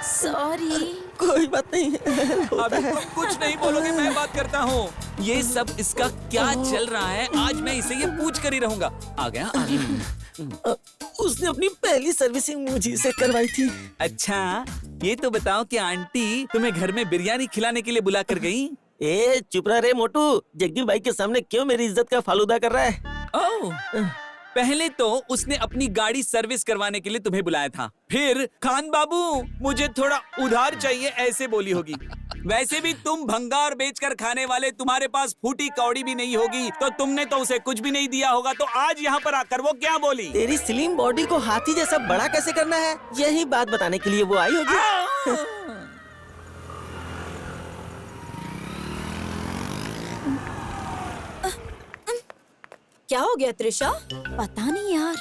सॉरी। कोई बात नहीं। अभी तुम कुछ नहीं बोलोगे, मैं बात करता हूँ। ये सब इसका क्या चल रहा है, आज मैं इसे ये पूछ कर ही रहूंगा। आ गया। उसने अपनी पहली सर्विसिंग मुझे से करवाई थी। अच्छा ये तो बताओ कि आंटी तुम्हें घर में बिरयानी खिलाने के लिए बुला कर गई? चुप रहा रे मोटू। जग्गी भाई के सामने क्यों मेरी इज्जत का फालूदा कर रहा है? ओह, पहले तो उसने अपनी गाड़ी सर्विस करवाने के लिए तुम्हें बुलाया था, फिर खान बाबू मुझे थोड़ा उधार चाहिए ऐसे बोली होगी। वैसे भी तुम भंगार बेचकर खाने वाले, तुम्हारे पास फूटी कौड़ी भी नहीं होगी, तो तुमने तो उसे कुछ भी नहीं दिया होगा। तो आज यहाँ पर आकर वो क्या बोली? तेरी स्लिम बॉडी को हाथी जैसा बड़ा कैसे करना है, यही बात बताने के लिए वो आई होगी। क्या हो गया त्रिशा? पता नहीं यार,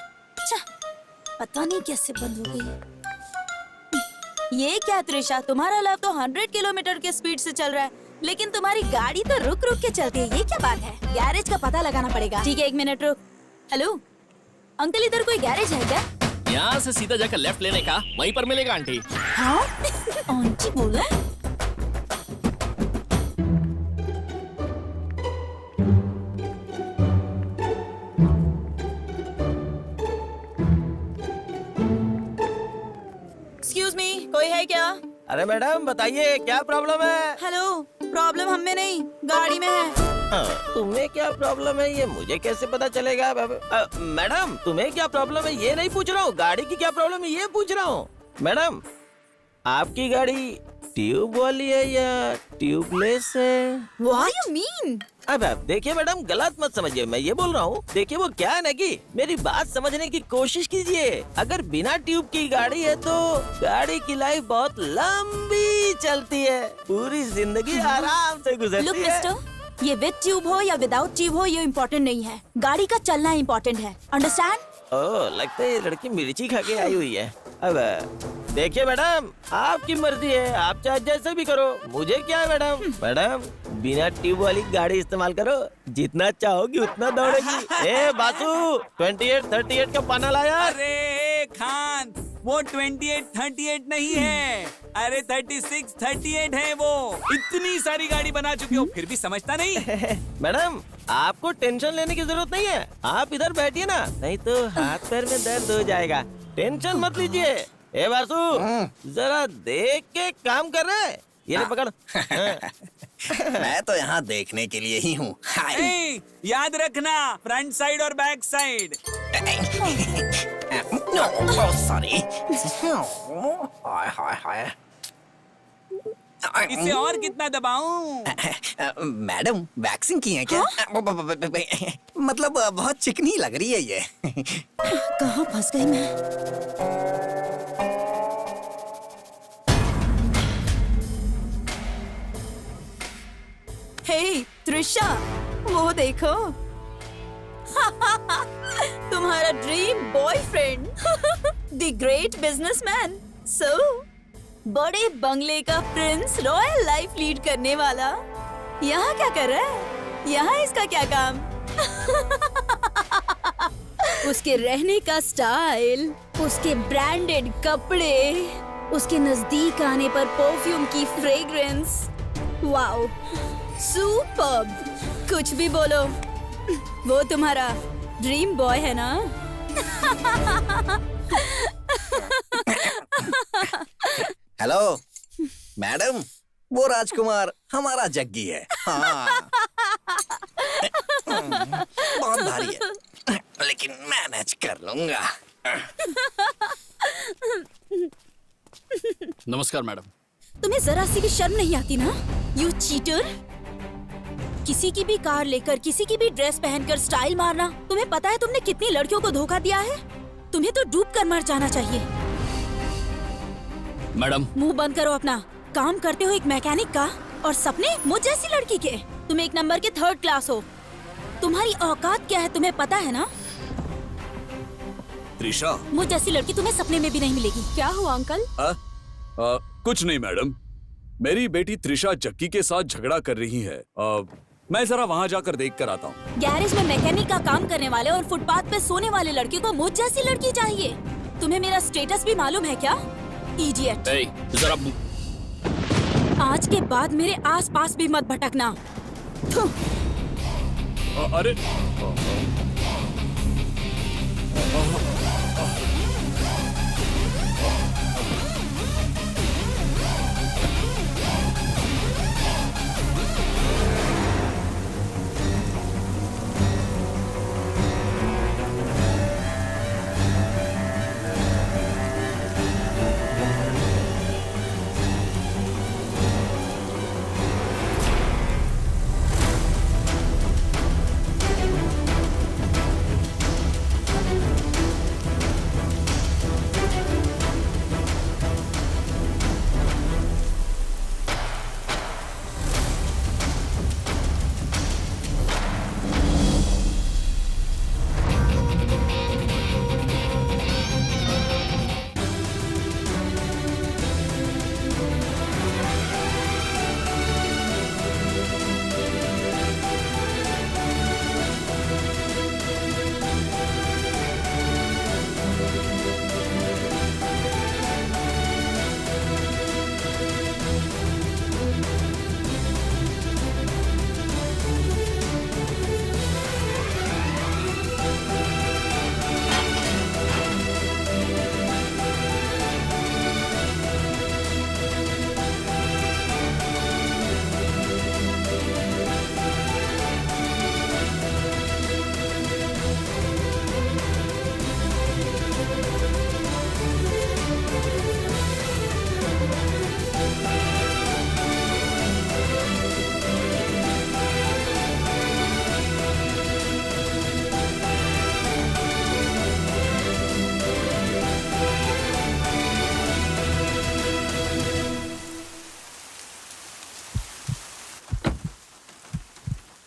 पता नहीं कैसे बंद हो गई। ये क्या त्रिशा, तुम्हारा लैब तो 100 किलोमीटर के स्पीड से चल रहा है, लेकिन तुम्हारी गाड़ी तो रुक रुक के चलती है। ये क्या बात है? गैरेज का पता लगाना पड़ेगा। ठीक है, 1 मिनट रुक। हेलो अंकल, इधर कोई गैरेज है क्या? यहाँ से सीधा जाकर लेफ्ट लेने का, वहीं पर मिलेगा आंटी। हाँ? आंटी बोला? एक्सक्यूज मी, कोई है क्या? अरे मैडम बताइए क्या प्रॉब्लम है? हेलो, प्रॉब्लम हम में नहीं, गाड़ी में है। तुम्हें क्या प्रॉब्लम है ये मुझे कैसे पता चलेगा? मैडम तुम्हें क्या प्रॉब्लम है ये नहीं पूछ रहा हूँ, गाड़ी की क्या प्रॉब्लम है ये पूछ रहा हूँ। मैडम आपकी गाड़ी ट्यूब वाली है या ट्यूबलेस है? What you mean? अब देखिए मैडम, गलत मत समझिए, मैं ये बोल रहा हूँ, देखिए वो क्या है ना कि मेरी बात समझने की कोशिश कीजिए। अगर बिना ट्यूब की गाड़ी है तो गाड़ी की लाइफ बहुत लंबी चलती है, पूरी जिंदगी आराम से लुक गुजरती है। मिस्टर, ये विद ट्यूब हो या विदाउट ट्यूब हो ये इम्पोर्टेंट नहीं है, गाड़ी का चलना इम्पोर्टेंट है। अंडरस्टैंड? ओह, लगता है ये लड़की मिर्ची खा के आई हुई है। अब देखिए मैडम, आपकी मर्जी है, आप चाहे जैसे भी करो, मुझे क्या है मैडम। मैडम बिना ट्यूब वाली गाड़ी इस्तेमाल करो, जितना चाहोगी उतना दौड़ेगी। ए बासु, 28-38 का पाना लाया। अरे खान, वो 28-38 नहीं है, अरे 36-38 है वो। इतनी सारी गाड़ी बना चुके हो फिर भी समझता नहीं? मैडम आपको टेंशन लेने की जरूरत नहीं है, आप इधर बैठिए ना, नहीं तो हाथ पैर में दर्द हो जाएगा। टेंशन मत लीजिए। ए बासु, जरा देख के काम कर रहे हैं, ये ले पकड़। मैं तो यहाँ देखने के लिए ही हूँ। ए, याद रखना, फ्रंट साइड और बैक साइड। सॉरी। हाय हाय हाय। इसे और कितना दबाऊं? मैडम वैक्सिंग की है क्या? मतलब बहुत चिकनी लग रही है ये। कहाँ फंस गई मैं? हे त्रिशा, वो देखो। तुम्हारा dream boyfriend, the great businessman बड़े बंगले का प्रिंस रॉयल लाइफ लीड करने वाला यहाँ क्या कर रहा है? यहाँ इसका क्या काम? उसके रहने का स्टाइल, उसके ब्रांडेड कपड़े, उसके नजदीक आने पर परफ्यूम की फ्रेग्रेंस, वाओ, सुपर्ब। कुछ भी बोलो, वो तुम्हारा ड्रीम बॉय है ना? हेलो मैडम, वो राजकुमार हमारा जग्गी है। हाँ बहुत भारी है, लेकिन मैनेज कर लूंगा। नमस्कार मैडम। तुम्हें जरा सी भी शर्म नहीं आती ना? You cheater! किसी की भी कार लेकर, किसी की भी ड्रेस पहनकर स्टाइल मारना। तुम्हें पता है तुमने कितनी लड़कियों को धोखा दिया है? तुम्हें तो डूब कर मर जाना चाहिए। मैडम, मुंह बंद करो अपना। काम करते हो एक मैकेनिक का और सपने मुझ जैसी लड़की के। तुम एक नंबर के 3rd क्लास हो। तुम्हारी औकात क्या है तुम्हें पता है ना? त्रिशा, मुझ जैसी लड़की तुम्हें सपने में भी नहीं मिलेगी। क्या हुआ अंकल? कुछ नहीं मैडम, मेरी बेटी त्रिशा जग्गी के साथ झगड़ा कर रही है। मैं जरा वहाँ जाकर देख कर आता हूँ। गैरेज में मैकेनिक का काम करने वाले और फुटपाथ पे सोने वाले लड़के को मुझ जैसी लड़की चाहिए। तुम्हें मेरा स्टेटस भी मालूम है क्या? इडियट! जरा आज के बाद मेरे आसपास भी मत भटकना। थू। अरे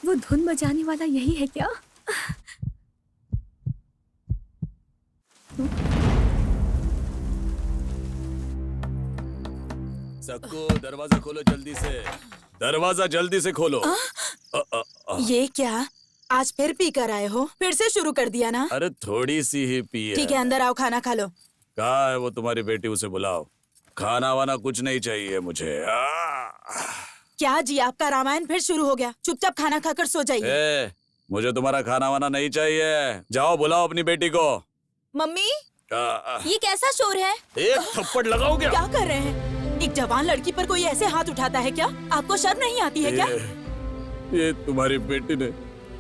वो धुन बजाने वाला यही है क्या? सबको दरवाजा खोलो जल्दी से। दरवाजा जल्दी से खोलो। ये क्या? आज फिर पी कर आए हो? फिर से शुरू कर दिया ना? अरे थोड़ी सी ही पी है। ठीक है, अंदर आओ, खाना खा लो। कहाँ है वो तुम्हारी बेटी? उसे बुलाओ। खाना वाना कुछ नहीं चाहिए मुझे। क्या जी, आपका रामायण फिर शुरू हो गया? चुपचाप खाना खाकर सो जाइए। मुझे तुम्हारा खाना वाना नहीं चाहिए। जाओ बुलाओ अपनी बेटी को। मम्मी, आ, ये कैसा शोर है? एक थप्पड़ लगाओगे? क्या कर रहे हैं? एक जवान लड़की पर कोई ऐसे हाथ उठाता है क्या? आपको शर्म नहीं आती है क्या? ये तुम्हारी बेटी ने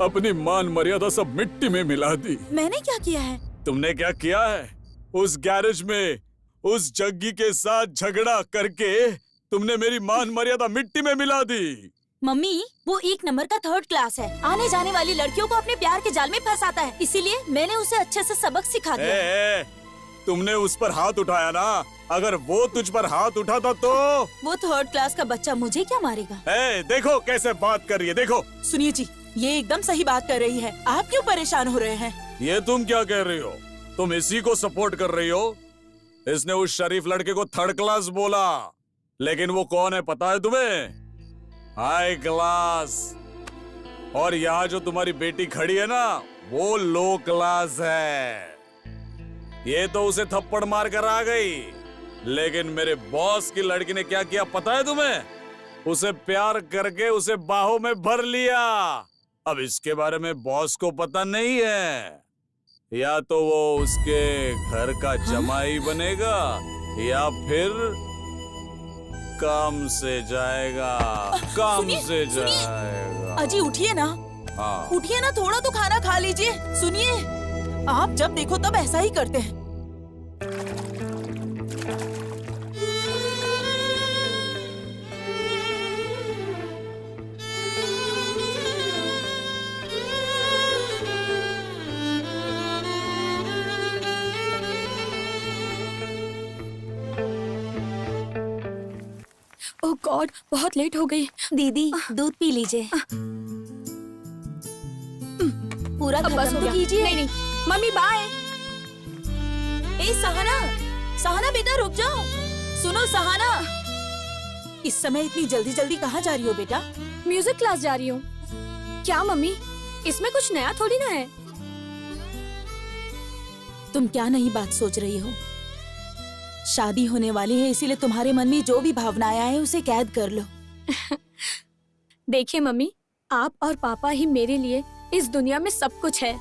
अपनी मान मर्यादा सब मिट्टी में मिला दी। मैंने क्या किया है? तुमने क्या किया है? उस गैरेज में उस जग्गी के साथ झगड़ा करके तुमने मेरी मान मर्यादा मिट्टी में मिला दी। मम्मी, वो एक नंबर का 3rd क्लास है। आने जाने वाली लड़कियों को अपने प्यार के जाल में फंसाता है। इसीलिए मैंने उसे अच्छे से सबक सिखा दिया। तुमने उस पर हाथ उठाया ना? अगर वो तुझ पर हाथ उठाता तो? वो 3rd क्लास का बच्चा मुझे क्या मारेगा? देखो कैसे बात कर रही है, देखो। सुनिए जी, ये एकदम सही बात कर रही है। आप क्यों परेशान हो रहे हैं? ये तुम क्या कह रही हो? तुम इसी को सपोर्ट कर रही हो? इसने उस शरीफ लड़के को थर्ड क्लास बोला, लेकिन वो कौन है पता है तुम्हें? High class. और यहाँ जो तुम्हारी बेटी खड़ी है ना, वो लो क्लास है। ये तो उसे थप्पड़ मार कर आ गई, लेकिन मेरे बॉस की लड़की ने क्या किया पता है तुम्हें? उसे प्यार करके उसे बाहों में भर लिया। अब इसके बारे में बॉस को पता नहीं है। या तो वो उसके घर का जमाई बनेगा या फिर काम से जाएगा, काम से जाएगा। अजी उठिए ना, हाँ। उठिए ना, थोड़ा तो खाना खा लीजिए। सुनिए, आप जब देखो तब ऐसा ही करते हैं। ओह गॉड, बहुत लेट हो गई। दीदी दूध पी लीजिए। पूरा अब बस खत्म हो तो गया। कीजिए। नहीं नहीं, मम्मी बाय। ए सहाना, सहाना बेटा रुक जाओ। सुनो सहाना, इस समय इतनी जल्दी जल्दी कहाँ जा रही हो बेटा? म्यूजिक क्लास जा रही हूँ। क्या मम्मी, इसमें कुछ नया थोड़ी ना है। तुम क्या नई बात सोच रही हो? शादी होने वाली है, इसीलिए तुम्हारे मन में जो भी भावनाएं आए उसे कैद कर लो। देखिए मम्मी, आप और पापा ही मेरे लिए इस दुनिया में सब कुछ है।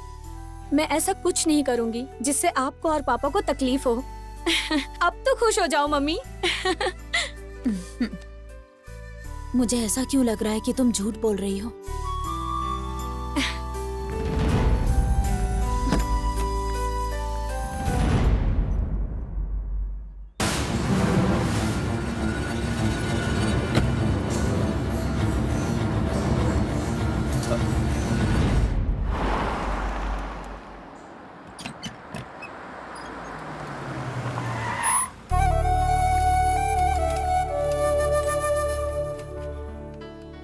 मैं ऐसा कुछ नहीं करूंगी जिससे आपको और पापा को तकलीफ हो। अब तो खुश हो जाओ मम्मी। मुझे ऐसा क्यों लग रहा है कि तुम झूठ बोल रही हो?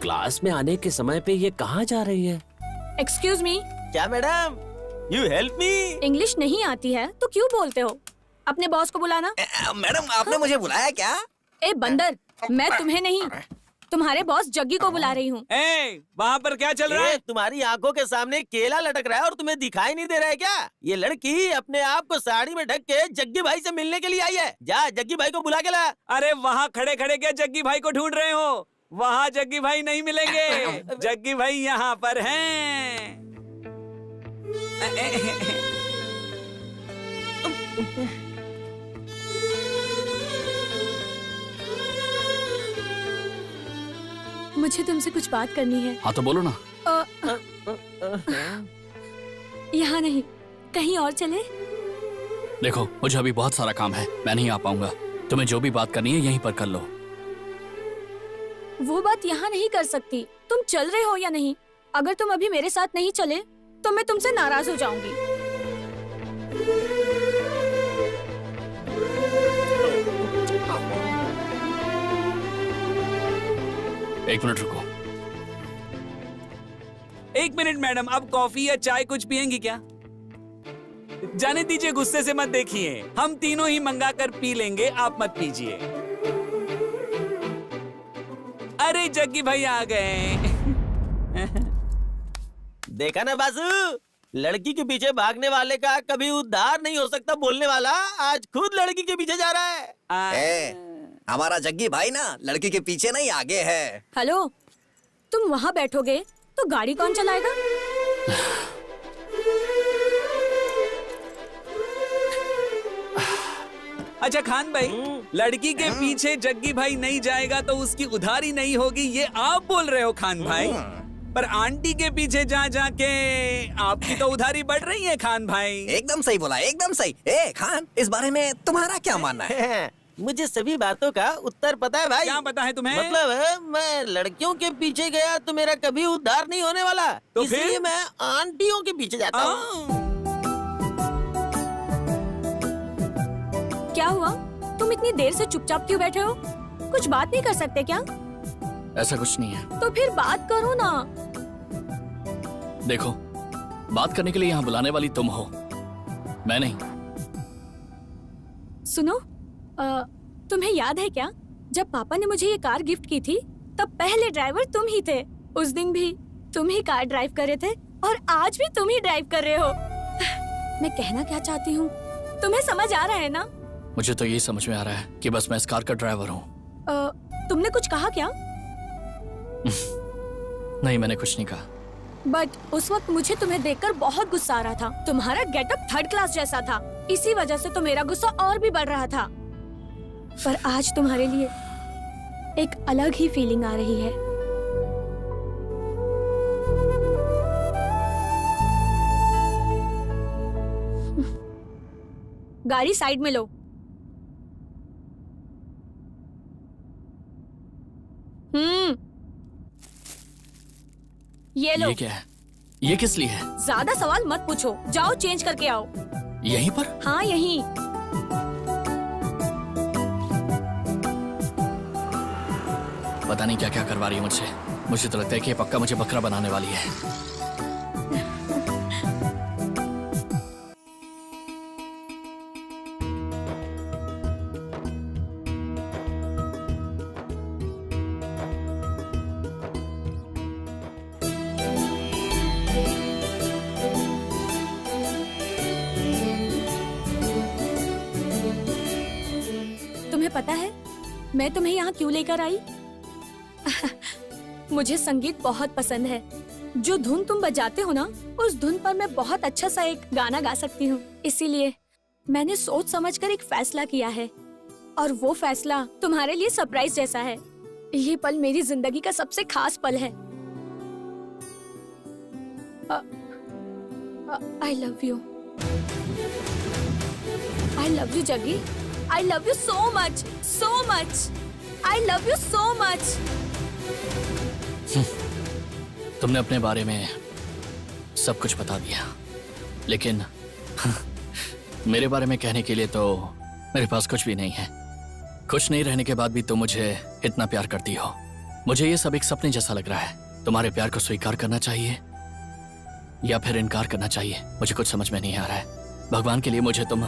क्लास में आने के समय पे ये कहाँ जा रही है? एक्सक्यूज मी, क्या madam? You help me. English नहीं आती है तो क्यों बोलते हो? अपने बॉस को बुलाना। मैडम आपने मुझे बुलाया क्या? ए बंदर, मैं तुम्हें नहीं, तुम्हारे बॉस जग्गी को बुला रही हूँ। वहाँ पर क्या चल रहा है? तुम्हारी आंखों के सामने केला लटक रहा है और तुम्हें दिखाई नहीं दे रहा है क्या? ये लड़की अपने आप को साड़ी में ढक के जग्गी भाई से मिलने के लिए आई है। जा जग्गी भाई को बुला के ला। अरे वहाँ खड़े खड़े क्या जग्गी भाई को ढूंढ रहे हो? वहाँ जग्गी भाई नहीं मिलेंगे। जग्गी भाई यहाँ पर हैं। मुझे तुमसे कुछ बात करनी है। हाँ तो बोलो ना। यहाँ नहीं, कहीं और चले? देखो मुझे अभी बहुत सारा काम है, मैं नहीं आ पाऊंगा। तुम्हें जो भी बात करनी है यहीं पर कर लो। वो बात यहाँ नहीं कर सकती। तुम चल रहे हो या नहीं? अगर तुम अभी मेरे साथ नहीं चले तो मैं तुमसे नाराज हो जाऊंगी। एक मिनट रुको। एक मिनट मैडम, अब कॉफी या चाय कुछ पियेंगी क्या? जाने दीजिए, गुस्से से मत देखिए। हम तीनों ही मंगा कर पी लेंगे, आप मत पीजिए। अरे जग्गी भाई आ गए। देखा ना बासु, लड़की के पीछे भागने वाले का कभी उद्धार नहीं हो सकता बोलने वाला आज खुद लड़की के पीछे जा रहा है। हमारा जग्गी भाई ना लड़की के पीछे नहीं आगे है। हेलो, तुम वहाँ बैठोगे तो गाड़ी कौन चलाएगा? अच्छा खान भाई, लड़की के पीछे जग्गी भाई नहीं जाएगा तो उसकी उधारी नहीं होगी, ये आप बोल रहे हो खान भाई? पर आंटी के पीछे जा जाके आपकी तो उधारी बढ़ रही है खान भाई। एकदम सही बोला, एकदम सही। ए खान, इस बारे में तुम्हारा क्या मानना है? मुझे सभी बातों का उत्तर पता है भाई। क्या पता है तुम्हें? मतलब मैं लड़कियों के पीछे गया तो मेरा कभी उद्धार नहीं होने वाला, तो इसलिए फिर? मैं आंटियों के पीछे जाता हूँ। क्या हुआ? तुम इतनी देर से चुपचाप क्यों बैठे हो? कुछ बात नहीं कर सकते क्या? ऐसा कुछ नहीं है। तो फिर बात करो ना। देखो, बात करने के लिए यहाँ बुलाने वाली तुम हो, मैं नहीं। सुनो, तुम्हें याद है क्या, जब पापा ने मुझे ये कार गिफ्ट की थी तब पहले ड्राइवर तुम ही थे। उस दिन भी तुम ही कार ड्राइव कर रहे थे और आज भी तुम ही ड्राइव कर रहे हो। मैं कहना क्या चाहती हूँ तुम्हें समझ आ रहा है ना? मुझे तो यही समझ में आ रहा है कि बस मैं इस कार का ड्राइवर हूँ। तुमने कुछ कहा क्या? नहीं, मैंने कुछ नहीं कहा। बट उस वक्त मुझे तुम्हें देखकर बहुत गुस्सा आ रहा था। तुम्हारा गेटअप थर्ड क्लास जैसा था, इसी वजह से तो मेरा गुस्सा और भी बढ़ रहा था। पर आज तुम्हारे लिए एक अलग ही फीलिंग आ रही है। गाड़ी साइड में लो। ये लो। ये क्या है? ये किस लिए है? ज्यादा सवाल मत पूछो, जाओ चेंज करके आओ। यहीं पर? हाँ यहीं। पता नहीं क्या क्या करवा रही है मुझसे। मुझे तो लगता है कि ये पक्का मुझे बकरा बनाने वाली है। तुम्हें पता है मैं तुम्हें यहाँ क्यों लेकर आई? मुझे संगीत बहुत पसंद है। जो धुन तुम बजाते हो ना, उस धुन पर मैं बहुत अच्छा सा एक गाना गा सकती हूँ। इसीलिए मैंने सोच समझकर एक फैसला किया है, और वो फैसला तुम्हारे लिए सरप्राइज जैसा है। ये पल मेरी जिंदगी का सबसे खास पल है। I love you. I love you Jaggi. I love you so much, so much. I love you so much. तुमने अपने बारे में सब कुछ बता दिया, लेकिन मेरे बारे में कहने के लिए तो मेरे पास कुछ भी नहीं है। कुछ नहीं रहने के बाद भी तुम मुझे इतना प्यार करती हो। मुझे ये सब एक सपने जैसा लग रहा है। तुम्हारे प्यार को स्वीकार करना चाहिए या फिर इनकार करना चाहिए, मुझे कुछ समझ में नहीं आ रहा है। भगवान के लिए मुझे तुम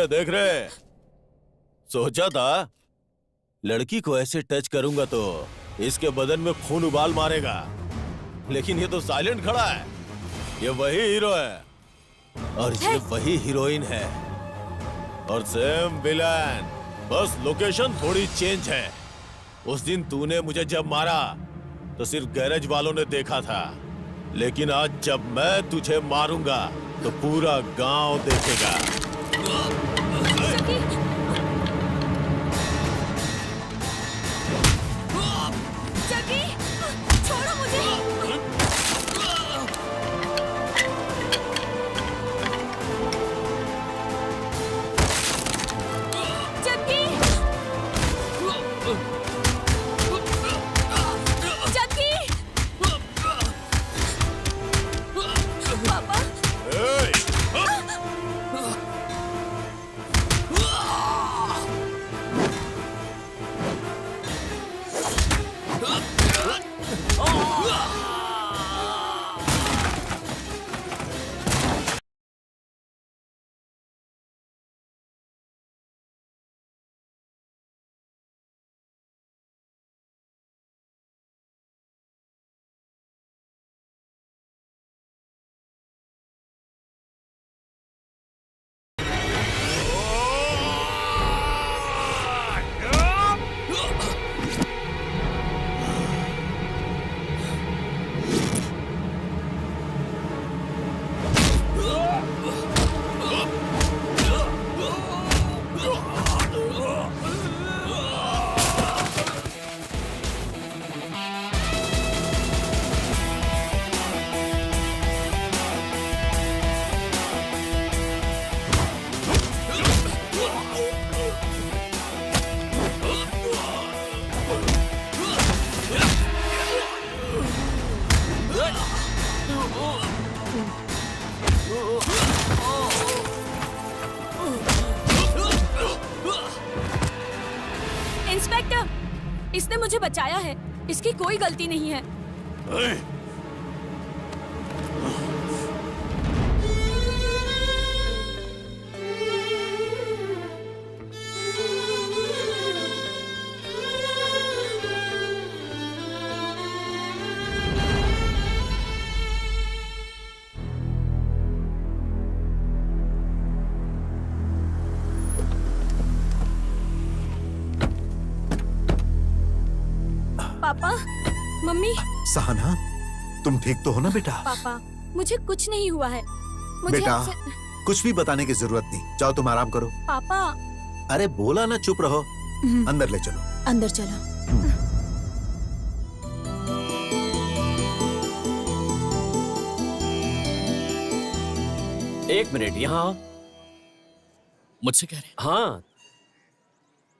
देख रहे, सोचा था लड़की को ऐसे टच करूंगा तो इसके बदन में खून उबाल मारेगा, लेकिन ये तो साइलेंट खड़ा है। ये वही हीरो है और ये वही हीरोइन है और सेम विलन, बस लोकेशन थोड़ी चेंज है। उस दिन तूने मुझे जब मारा तो सिर्फ गैरेज वालों ने देखा था, लेकिन आज जब मैं तुझे मारूंगा तो पूरा गांव देखेगा। जग्गी, छोड़ो मुझे। जग्गी। ने मुझे बचाया है, इसकी कोई गलती नहीं है। पापा, मम्मी। सहाना, तुम ठीक तो हो ना बेटा? पापा, मुझे कुछ नहीं हुआ है। मुझे बेटा, आपसे- कुछ भी बताने की जरूरत नहीं, जाओ तुम आराम करो। पापा। अरे बोला ना, चुप रहो। अंदर ले चलो। अंदर चलो। एक मिनट, यहाँ आओ। मुझसे कह रहे हैं? हाँ,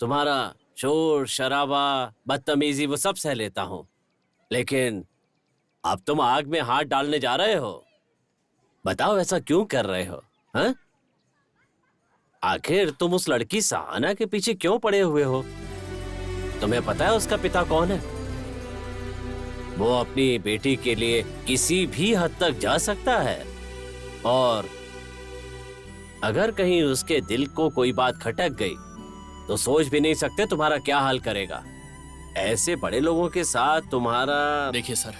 तुम्हारा शोर शराबा बदतमीजी वो सब सह लेता हूँ, लेकिन अब तुम आग में हाथ डालने जा रहे हो। बताओ ऐसा क्यों कर रहे हो? हाँ? आखिर तुम उस लड़की सहाना के पीछे क्यों पड़े हुए हो? तुम्हें पता है उसका पिता कौन है? वो अपनी बेटी के लिए किसी भी हद तक जा सकता है, और अगर कहीं उसके दिल को कोई बात खटक गई तो सोच भी नहीं सकते तुम्हारा क्या हाल करेगा। ऐसे बड़े लोगों के साथ तुम्हारा। देखिए सर,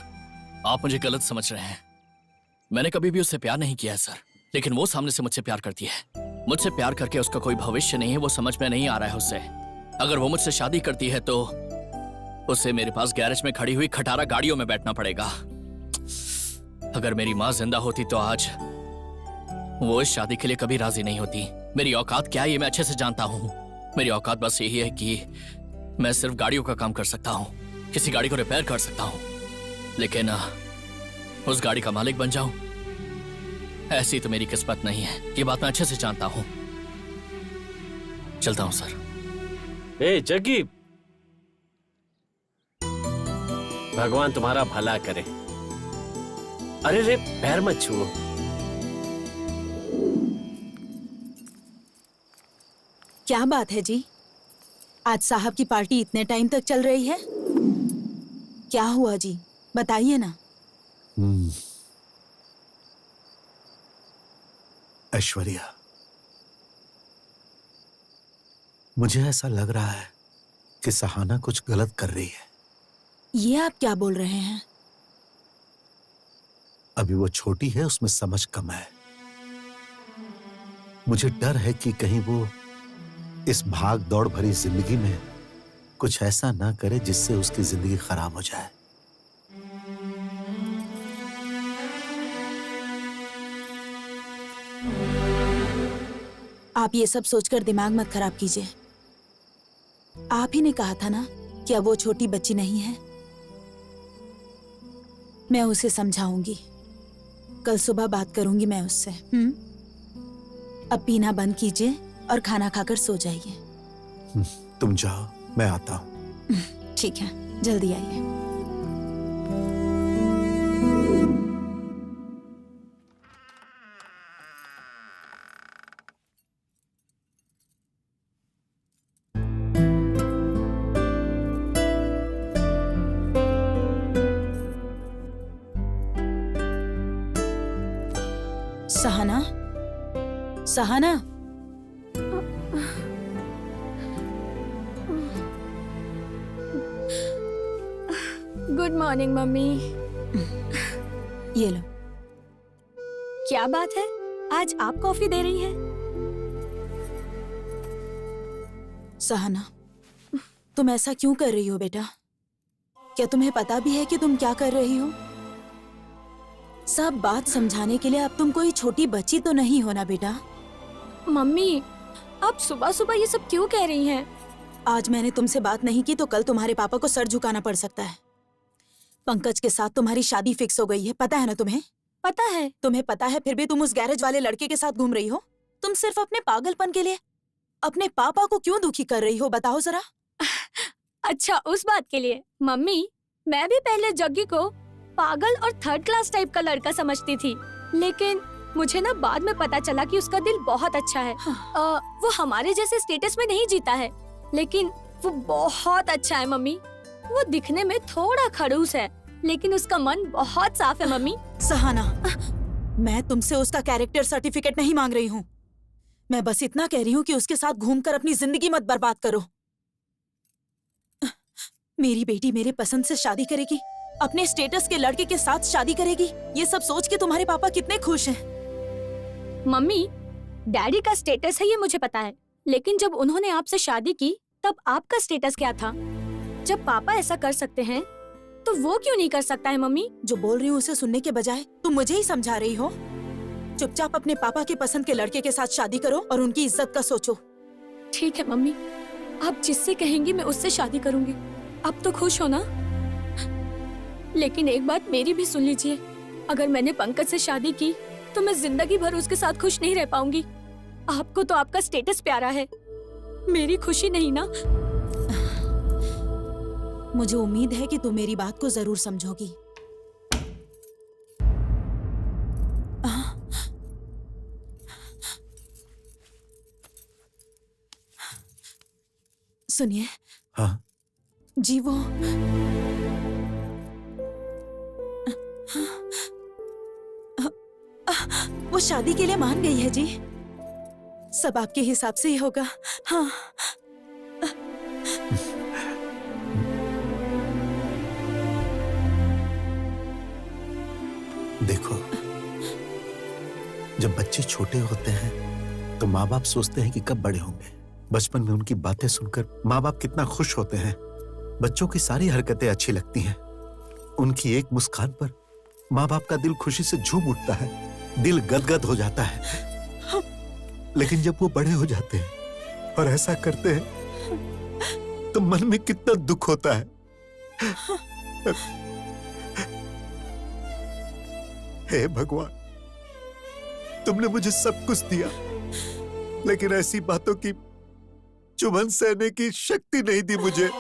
आप मुझे गलत समझ रहे हैं। मैंने कभी भी उससे प्यार नहीं किया है सर, लेकिन वो सामने से मुझसे प्यार करती है। मुझसे प्यार करके उसका कोई भविष्य नहीं है, वो समझ में नहीं आ रहा है उससे। अगर वो मुझसे शादी करती है तो उसे मेरे पास गैरेज में खड़ी हुई खटारा गाड़ियों में बैठना पड़ेगा। अगर मेरी माँ जिंदा होती तो आज वो इस शादी के लिए कभी राजी नहीं होती। मेरी औकात क्या है ये मैं अच्छे से जानता हूँ। मेरी औकात बस यही है कि मैं सिर्फ गाड़ियों का काम कर सकता हूँ, किसी गाड़ी को रिपेयर कर सकता हूँ, लेकिन उस गाड़ी का मालिक बन जाऊं, ऐसी तो मेरी किस्मत नहीं है। ये बात मैं अच्छे से जानता हूँ। चलता हूँ सर। ए जग्गी, भगवान तुम्हारा भला करे। अरे रे, पैर मत छुओ। क्या बात है जी, आज साहब की पार्टी इतने टाइम तक चल रही है? क्या हुआ जी, बताइए ना। ऐश्वर्या, मुझे ऐसा लग रहा है कि सहाना कुछ गलत कर रही है। ये आप क्या बोल रहे हैं? अभी वो छोटी है, उसमें समझ कम है। मुझे डर है कि कहीं वो इस भाग दौड़ भरी जिंदगी में कुछ ऐसा ना करे जिससे उसकी जिंदगी खराब हो जाए। आप ये सब सोचकर दिमाग मत खराब कीजिए। आप ही ने कहा था ना कि अब वो छोटी बच्ची नहीं है। मैं उसे समझाऊंगी, कल सुबह बात करूंगी मैं उससे। अब पीना बंद कीजिए और खाना खाकर सो जाइए। तुम जाओ, मैं आता हूं। ठीक है, जल्दी आइए। Sahana, Sahana, good morning mummy. ये लो। क्या बात है, आज आप कॉफी दे रही हैं? सहाना, तुम ऐसा क्यों कर रही हो बेटा? क्या तुम्हें पता भी है कि तुम क्या कर रही हो? सब बात समझाने के लिए अब तुम कोई छोटी बच्ची तो नहीं हो ना बेटा। मम्मी, आप सुबह सुबह ये सब क्यों कह रही हैं? आज मैंने तुमसे बात नहीं की तो कल तुम्हारे पापा को सर झुकाना पड़ सकता है। पंकज के साथ तुम्हारी शादी फिक्स हो गई है, पता है ना तुम्हें? पता है। तुम्हें पता है, फिर भी तुम उस गैरेज वाले लड़के के साथ घूम रही हो। तुम सिर्फ अपने पागलपन के लिए अपने पापा को क्यों दुखी कर रही हो, बताओ जरा। अच्छा, उस बात के लिए। मम्मी, मैं भी पहले जग्गी को पागल और थर्ड क्लास टाइप का लड़का समझती थी, लेकिन मुझे ना बाद में पता चला कि उसका दिल बहुत अच्छा है। वो हमारे जैसे स्टेटस में नहीं जीता है, लेकिन वो बहुत अच्छा है मम्मी। वो दिखने में थोड़ा खड़ूस है, लेकिन उसका मन बहुत साफ है मम्मी। सहाना, मैं तुमसे उसका कैरेक्टर सर्टिफिकेट नहीं मांग रही हूँ। मैं बस इतना कह रही हूँ कि उसके साथ घूमकर अपनी जिंदगी मत बर्बाद करो। मेरी बेटी मेरे पसंद से शादी करेगी, अपने स्टेटस के लड़के के साथ शादी करेगी। ये सब सोच के तुम्हारे पापा कितने खुश हैं। मम्मी, डैडी का स्टेटस है ये मुझे पता है, लेकिन जब उन्होंने आपसे शादी की तब आपका स्टेटस क्या था? जब पापा ऐसा कर सकते हैं तो वो क्यों नहीं कर सकता है मम्मी? जो बोल रही हूँ उसे सुनने के बजाय तुम मुझे ही समझा रही हो। चुपचाप अपने पापा के पसंद के लड़के के साथ शादी करो और उनकी इज्जत का सोचो। ठीक है मम्मी, आप जिससे कहेंगी मैं उससे शादी करूंगी। अब तो खुश हो ना? लेकिन एक बात मेरी भी सुन लीजिए, अगर मैंने पंकज से शादी की तो मैं जिंदगी भर उसके साथ खुश नहीं रह पाऊंगी। आपको तो आपका स्टेटस प्यारा है, मेरी खुशी नहीं ना। मुझे उम्मीद है कि तुम मेरी बात को जरूर समझोगी। सुनिए। हाँ? जी वो शादी के लिए मान गई है जी। सब आपके हिसाब से ही होगा। हाँ। देखो, जब बच्चे छोटे होते हैं तो माँ बाप सोचते हैं कि कब बड़े होंगे। बचपन में उनकी बातें सुनकर माँ बाप कितना खुश होते हैं। बच्चों की सारी हरकतें अच्छी लगती हैं। उनकी एक मुस्कान पर माँ बाप का दिल खुशी से झूम उठता है, दिल गदगद हो जाता है। लेकिन जब वो बड़े हो जाते हैं और ऐसा करते हैं तो मन में कितना दुख होता है। हे भगवान, तुमने मुझे सब कुछ दिया, लेकिन ऐसी बातों की चुभन सहने की शक्ति नहीं दी मुझे।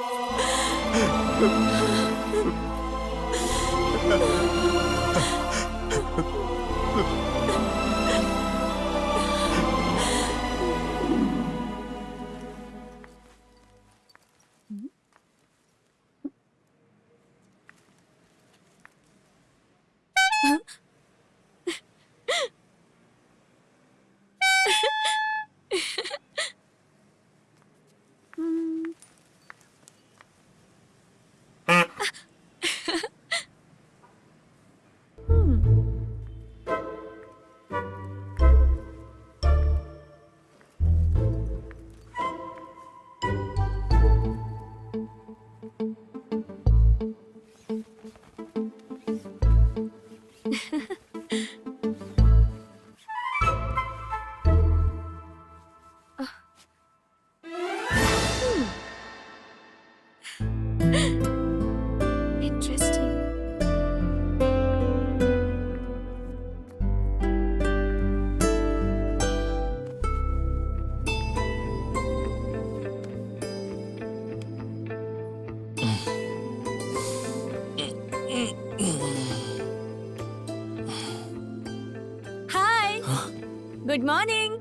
Good morning.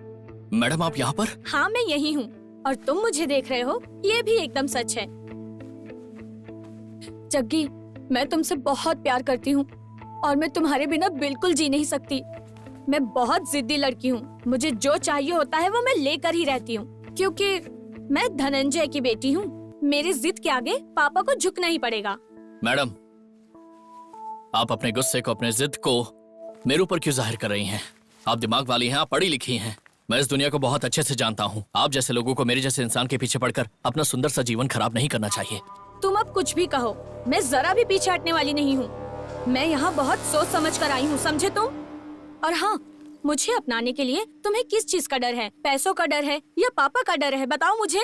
मैडम आप यहाँ पर? हाँ मैं यही हूँ, और तुम मुझे देख रहे हो, ये भी एकदम सच है। जग्गी, मैं तुमसे बहुत प्यार करती हूँ और मैं तुम्हारे बिना बिल्कुल जी नहीं सकती। मैं बहुत जिद्दी लड़की हूँ, मुझे जो चाहिए होता है वो मैं लेकर ही रहती हूँ, क्योंकि मैं धनंजय की बेटी हूँ। मेरी जिद के आगे पापा को झुकना ही पड़ेगा। मैडम, आप अपने गुस्से को, अपने जिद को मेरे ऊपर क्यों जाहिर कर रही हैं? आप दिमाग वाली हैं, आप पढ़ी लिखी हैं। मैं इस दुनिया को बहुत अच्छे से जानता हूँ। आप जैसे लोगों को मेरे जैसे इंसान के पीछे पड़कर अपना सुंदर सा जीवन खराब नहीं करना चाहिए। तुम अब कुछ भी कहो, मैं जरा भी पीछे हटने वाली नहीं हूँ। मैं यहाँ बहुत सोच समझ कर आई हूँ, समझे तुम? और हाँ, मुझे अपनाने के लिए तुम्हें किस चीज का डर है? पैसों का डर है या पापा का डर है? बताओ मुझे।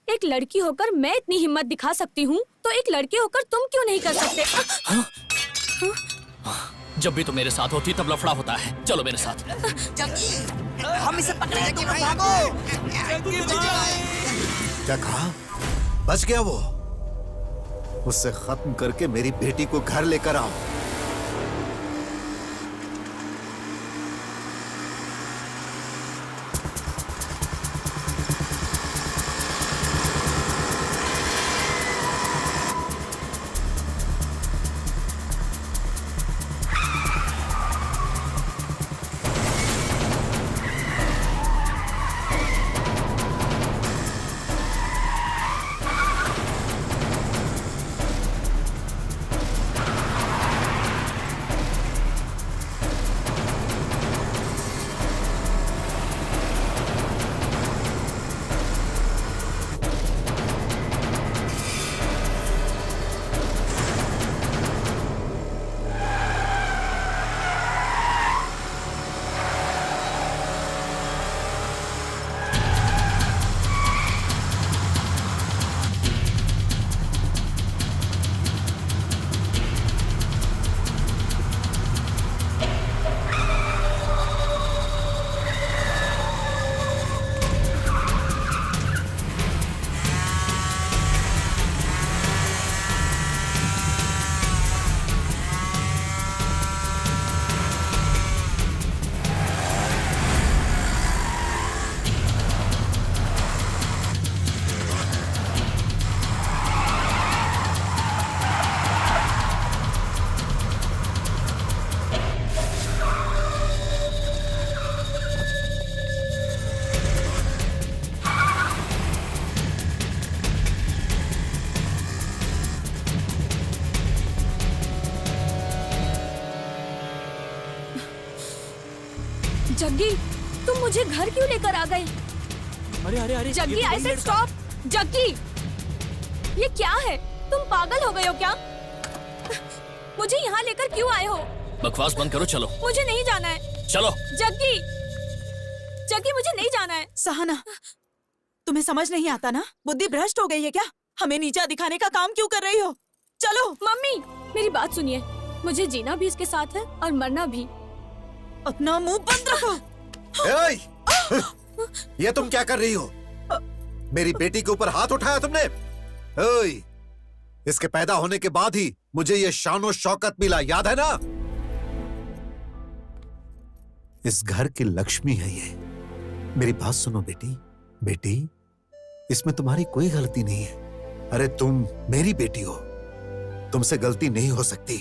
एक लड़की होकर मैं इतनी हिम्मत दिखा सकती हूँ, तो एक लड़के होकर तुम क्यों नहीं कर सकते? जब भी तुम मेरे साथ होती तब लफड़ा होता है। चलो मेरे साथ। हम इसे पकड़ेंगे, भागो। क्या कहा? बच गया वो? उससे खत्म करके मेरी बेटी को घर लेकर आओ। जग्गी, तुम मुझे घर क्यों लेकर आ गए? अरे अरे अरे Jaggi, I said stop. Jaggi, ये क्या है? तुम पागल हो गए हो क्या? मुझे यहाँ लेकर क्यों आए हो? बकवास बंद करो, चलो। मुझे नहीं जाना है। चलो। जग्गी, जग्गी, मुझे नहीं जाना है। सहना, तुम्हें समझ नहीं आता ना? बुद्धि भ्रष्ट हो गई है क्या? हमें नीचा दिखाने का काम क्यों कर रही हो? चलो। मम्मी, मेरी बात सुनिए। मुझे जीना भी इसके साथ है और मरना भी। अपना मुंह बंद रखो। ओए! ये तुम क्या कर रही हो? मेरी बेटी के ऊपर हाथ उठाया तुमने? ओए! इसके पैदा होने के बाद ही मुझे ये शान और शौकत मिला, याद है ना? इस घर की लक्ष्मी है ये। मेरी बात सुनो बेटी। बेटी, इसमें तुम्हारी कोई गलती नहीं है। अरे तुम मेरी बेटी हो, तुमसे गलती नहीं हो सकती।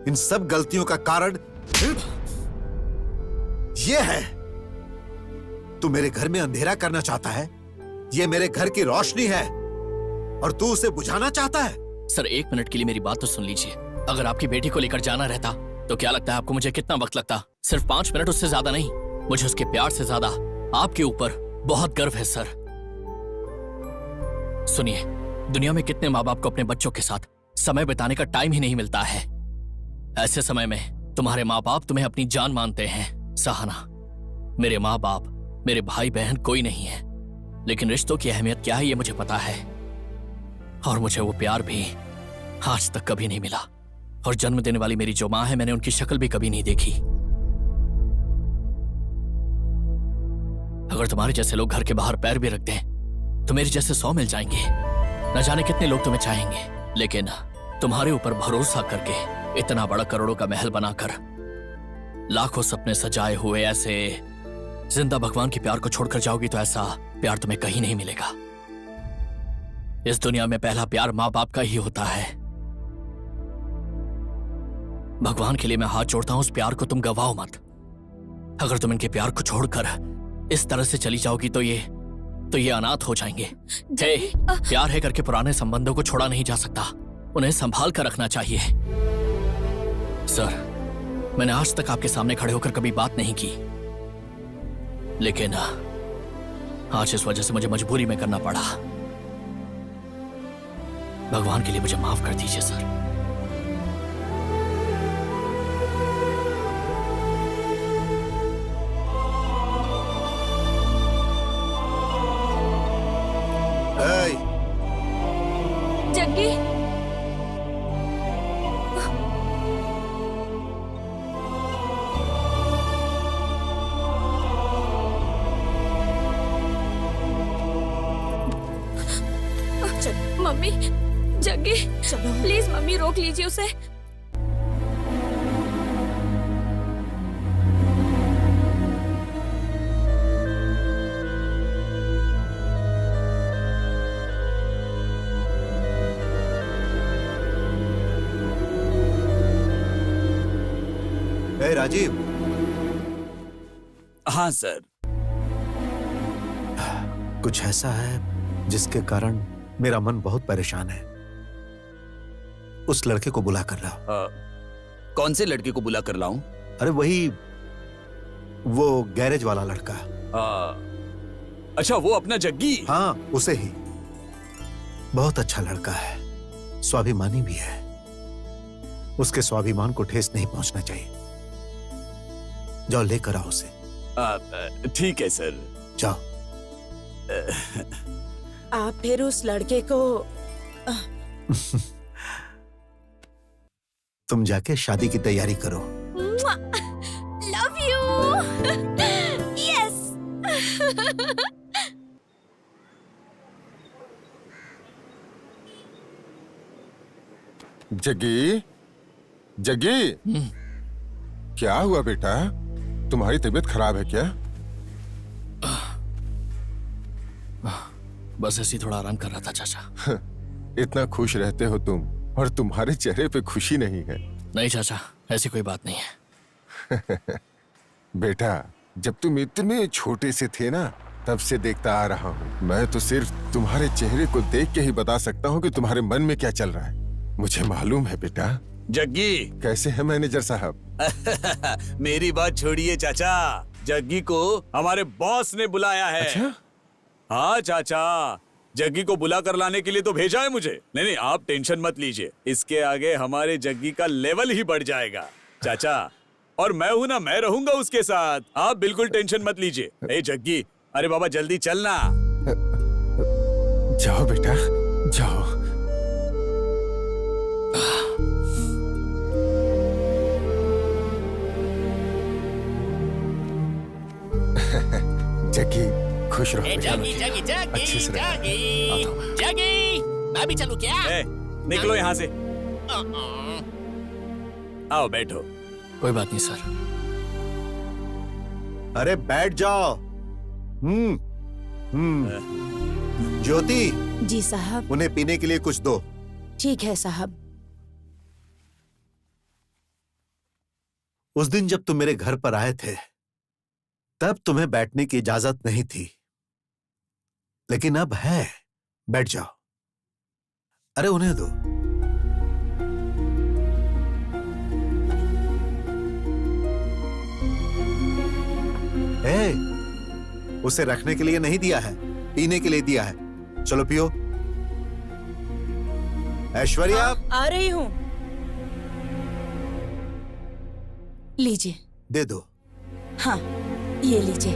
इन सब गलतियों का कारण ये है। तू मेरे घर में अंधेरा करना चाहता है। ये मेरे घर की रोशनी है और तू उसे बुझाना चाहता है। सर, 1 मिनट के लिए मेरी बात तो सुन लीजिए। अगर आपकी बेटी को लेकर जाना रहता तो क्या लगता है आपको मुझे कितना वक्त लगता? सिर्फ 5 मिनट, उससे ज्यादा नहीं। मुझे उसके प्यार से ज्यादा आपके ऊपर बहुत गर्व है सर। सुनिए, दुनिया में कितने माँ बाप को अपने बच्चों के साथ समय बिताने का टाइम ही नहीं मिलता है। ऐसे समय में तुम्हारे माँ बाप तुम्हें अपनी जान मानते हैं। सहना, मेरे माँ बाप, मेरे भाई बहन कोई नहीं है, लेकिन रिश्तों की अहमियत क्या है ये मुझे पता है। और मुझे वो प्यार भी आज तक कभी नहीं मिला। और जन्म देने वाली मेरी जो माँ है, मैंने उनकी शक्ल भी कभी नहीं देखी। अगर तुम्हारे जैसे लोग घर के बाहर पैर भी रख दें तो मेरे जैसे 100 मिल जाएंगे। न जाने कितने लोग तुम्हें चाहेंगे, लेकिन तुम्हारे ऊपर भरोसा करके इतना बड़ा करोड़ों का महल बनाकर लाखों सपने सजाए हुए ऐसे जिंदा भगवान के प्यार को छोड़कर जाओगी तो ऐसा प्यार तुम्हें कहीं नहीं मिलेगा। इस दुनिया में पहला प्यार माँ बाप का ही होता है। भगवान के लिए मैं हाथ जोड़ता हूं, उस प्यार को तुम गवाओ मत। अगर तुम इनके प्यार को छोड़कर इस तरह से चली जाओगी तो ये अनाथ हो जाएंगे। हे, प्यार है करके पुराने संबंधों को छोड़ा नहीं जा सकता, उन्हें संभाल कर रखना चाहिए। सर, मैंने आज तक आपके सामने खड़े होकर कभी बात नहीं की, लेकिन आज इस वजह से मुझे मजबूरी में करना पड़ा। भगवान के लिए मुझे माफ कर दीजिए सर। जग्गी, मम्मी, जग्गी, चलो। प्लीज मम्मी रोक लीजिए उसे। राजीव। हाँ सर। कुछ ऐसा है जिसके कारण मेरा मन बहुत परेशान है। उस लड़के को बुला कर लाओ। कौन से लड़के को बुला कर लाऊं? अरे वही, वो गैरेज वाला लड़का। अच्छा, वो अपना जग्गी? हाँ, उसे ही। बहुत अच्छा लड़का है, स्वाभिमानी भी है। उसके स्वाभिमान को ठेस नहीं पहुंचना चाहिए। जाओ लेकर आओ उसे। ठीक है सर। जाओ। आप फिर उस लड़के को तुम जाके शादी की तैयारी करो। Love you. Yes. Jaggi, Jaggi, क्या हुआ बेटा? तुम्हारी तबीयत खराब है क्या? बस ऐसे ही थोड़ा आराम कर रहा था चाचा। इतना खुश रहते हो तुम और तुम्हारे चेहरे पे खुशी नहीं है। नहीं चाचा, ऐसी कोई बात नहीं है। बेटा, जब तुम इतने छोटे से थे ना, तब से देखता आ रहा हूँ। मैं तो सिर्फ तुम्हारे चेहरे को देख के ही बता सकता हूँ कि तुम्हारे मन में क्या चल रहा है। मुझे मालूम है बेटा। जग्गी, कैसे है मैनेजर साहब? मेरी बात छोड़िए चाचा, जग्गी को हमारे बॉस ने बुलाया है। अच्छा? हाँ चाचा, जग्गी को बुला कर लाने के लिए तो भेजा है मुझे। नहीं नहीं, आप टेंशन मत लीजिए, इसके आगे हमारे जग्गी का लेवल ही बढ़ जाएगा चाचा। और मैं हूं ना, मैं रहूंगा उसके साथ, आप बिल्कुल टेंशन मत लीजिए। ए जग्गी, अरे बाबा जल्दी चलना। जाओ बेटा, जाओ। जग्गी खुश रहो बेटा। जगी जगी जगी अच्छे से रहना। जगी जगी, मैं भी चलूं क्या? ए, निकलो यहाँ से। आओ बैठो। कोई बात नहीं सर। अरे बैठ जाओ। ज्योति, जी साहब। उन्हें पीने के लिए कुछ दो। ठीक है साहब। उस दिन जब तुम मेरे घर पर आए थे तब तुम्हें बैठने की इजाजत नहीं थी, लेकिन अब है। बैठ जाओ। अरे उन्हें दो। उसे रखने के लिए नहीं दिया है, पीने के लिए दिया है। चलो पियो। ऐश्वर्या, आ रही हूँ। लीजिए। दे दो। हाँ, ये लीजिए।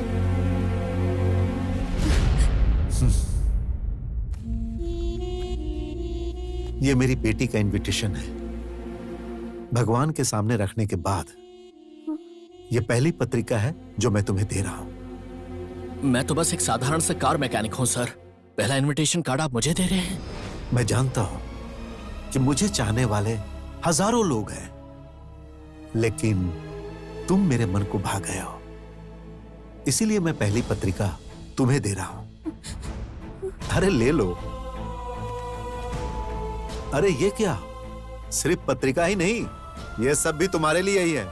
ये मेरी बेटी का इनविटेशन है। भगवान के सामने रखने के बाद ये पहली पत्रिका है जो मैं तुम्हें दे रहा हूं। मैं तो बस एक साधारण सा कार मैकेनिक हूँ सर। पहला इनविटेशन कार्ड आप मुझे दे रहे हैं? मैं जानता हूं कि मुझे चाहने वाले हजारों लोग हैं, लेकिन तुम मेरे मन को भा गए हो, इसीलिए मैं पहली पत्रिका तुम्हें दे रहा हूं। अरे ले लो। अरे ये क्या, सिर्फ पत्रिका ही नहीं, ये सब भी तुम्हारे लिए ही है।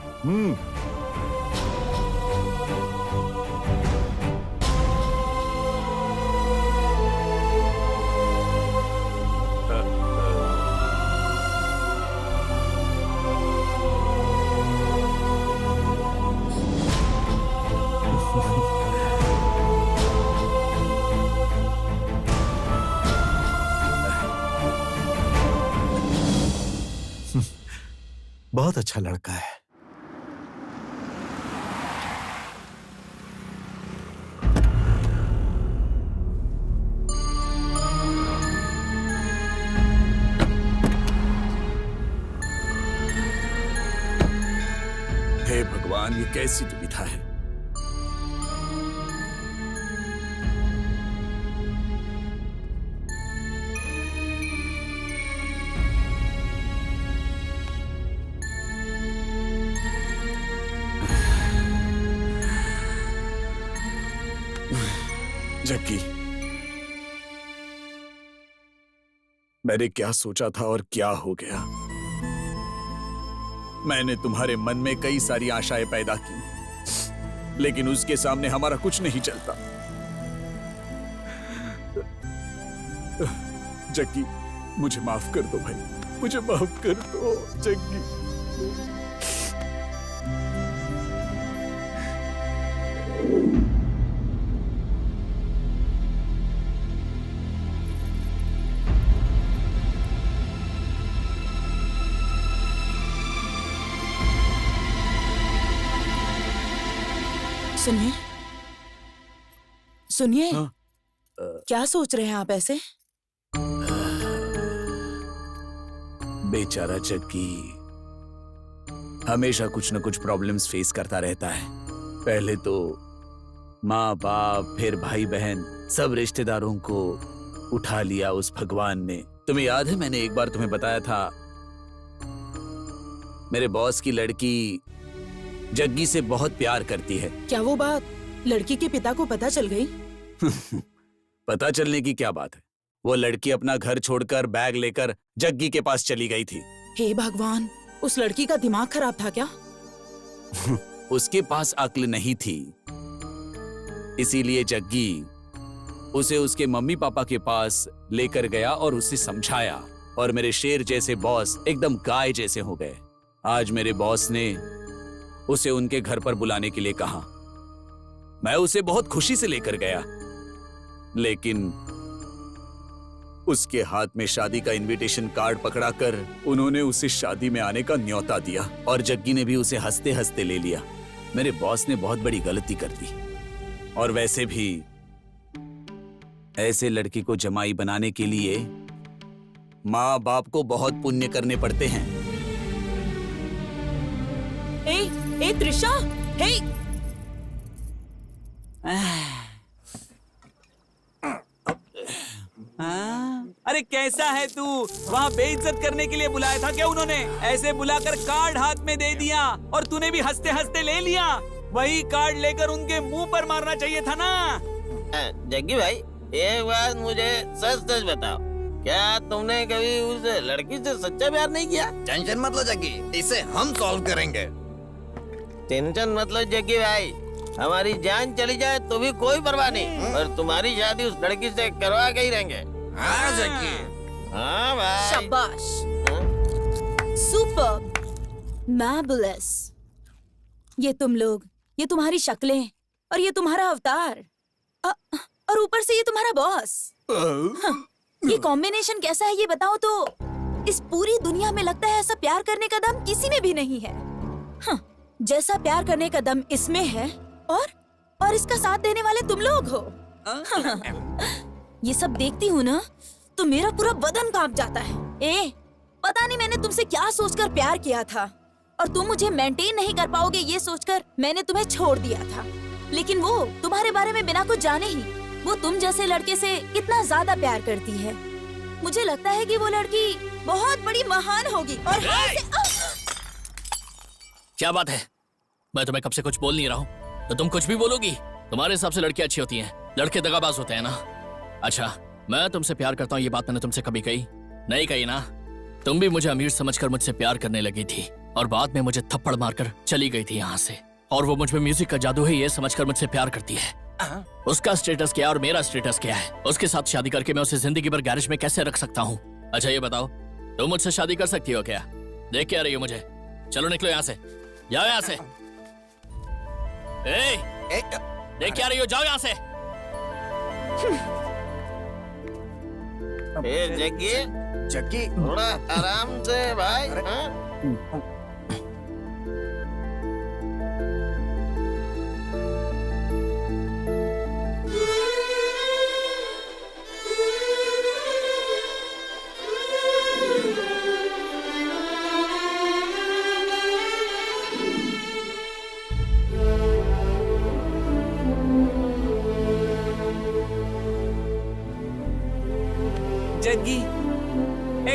बहुत अच्छा लड़का है। हे भगवान, ये कैसी दुविधा है। जग्गी, मैंने क्या सोचा था और क्या हो गया। मैंने तुम्हारे मन में कई सारी आशाएं पैदा की, लेकिन उसके सामने हमारा कुछ नहीं चलता। जग्गी, मुझे माफ कर दो भाई, मुझे माफ कर दो जग्गी। सुनिए, सुनिए। हाँ? क्या सोच रहे हैं आप ऐसे? बेचारा जग्गी हमेशा कुछ न कुछ प्रॉब्लम्स फेस करता रहता है। पहले तो माँ बाप, फिर भाई बहन, सब रिश्तेदारों को उठा लिया उस भगवान ने। तुम्हें याद है मैंने एक बार तुम्हें बताया था मेरे बॉस की लड़की जग्गी से बहुत प्यार करती है। क्या वो बात लड़की के पिता को पता चल गई? पता चलने की क्या बात है, वो लड़की अपना घर छोड़कर बैग लेकर जग्गी के पास चली गई थी। हे भगवान, उस लड़की का दिमाग खराब था क्या? उसके पास अक्ल नहीं थी, इसीलिए जग्गी उसे उसके मम्मी पापा के पास लेकर गया और उसे समझाया, और मेरे शेर जैसे बॉस एकदम गाय जैसे हो गए। आज मेरे बॉस ने उसे उनके घर पर बुलाने के लिए कहा, मैं उसे बहुत खुशी से लेकर गया, लेकिन उसके हाथ में शादी का इनविटेशन कार्ड पकड़ाकर उन्होंने उसे शादी में आने का न्योता दिया और जग्गी ने भी उसे हंसते हंसते ले लिया। मेरे बॉस ने बहुत बड़ी गलती कर दी। और वैसे भी ऐसे लड़की को जमाई बनाने के लिए माँ बाप को बहुत पुण्य करने पड़ते हैं। ए त्रिशा, हे अरे कैसा है तू? वहाँ बेइज्जत करने के लिए बुलाया था क्या उन्होंने? ऐसे बुलाकर कार्ड हाथ में दे दिया और तूने भी हंसते हंसते ले लिया। वही कार्ड लेकर उनके मुंह पर मारना चाहिए था ना। जग्गी भाई, एक बात मुझे सच सच बताओ, क्या तुमने कभी उस लड़की से सच्चा प्यार नहीं किया? टेंशन मत लो जग्गी, इसे हम सॉल्व करेंगे। टेंशन मत लो जग्गी भाई, हमारी जान चली जाए तो भी कोई परवाह नहीं, और तुम्हारी शादी उस लड़की से करवा के ही रहेंगे। हाँ जग्गी। हाँ भाई। शाबाश, सुपर, मैबुलस। ये तुम लोग, ये तुम्हारी शक्लें और ये तुम्हारा अवतार, और ऊपर से ये तुम्हारा बॉस। ये कॉम्बिनेशन कैसा है ये बताओ तो। इस पूरी दुनिया में लगता है ऐसा प्यार करने का दम किसी में भी नहीं है। जैसा प्यार करने का दम इसमें है, और इसका साथ देने वाले तुम लोग हो। ये सब देखती हूँ ना तो मेरा पूरा बदन कांप जाता है। पता नहीं मैंने तुमसे क्या सोचकर प्यार किया था, और तुम मुझे मेंटेन नहीं कर पाओगे ये सोचकर मैंने तुम्हें छोड़ दिया था। लेकिन वो तुम्हारे बारे में बिना कुछ जाने ही वो तुम जैसे लड़के से कितना ज्यादा प्यार करती है। मुझे लगता है कि वो लड़की बहुत बड़ी महान होगी। और क्या बात है? मैं तुम्हें कब से कुछ बोल नहीं रहा हूँ तो तुम कुछ भी बोलोगी? तुम्हारे हिसाब से लड़कियां अच्छी होती हैं, लड़के दगाबाज होते हैं ना? अच्छा, मैं तुमसे प्यार करता हूँ ये बात मैंने तुमसे कभी कही नहीं? कही ना? तुम भी मुझे अमीर समझकर मुझसे प्यार करने लगी थी और बाद में मुझे थप्पड़ मारकर चली गई थी यहाँ से। और वो मुझ में म्यूजिक का जादू है ये समझकर मुझसे प्यार करती है। उसका स्टेटस क्या है और मेरा स्टेटस क्या है? उसके साथ शादी करके मैं उसे जिंदगी भर गैरेज में कैसे रख सकता हूँ? अच्छा ये बताओ, तुम मुझसे शादी कर सकती हो क्या? देख के आ रही हो मुझे? चलो निकलो यहाँ से, जाओ यहाँ से। देख के आ रही हो, जाओ यहाँ से। जग्गी, जग्गी थोड़ा आराम से भाई। हाँ? जग्गी,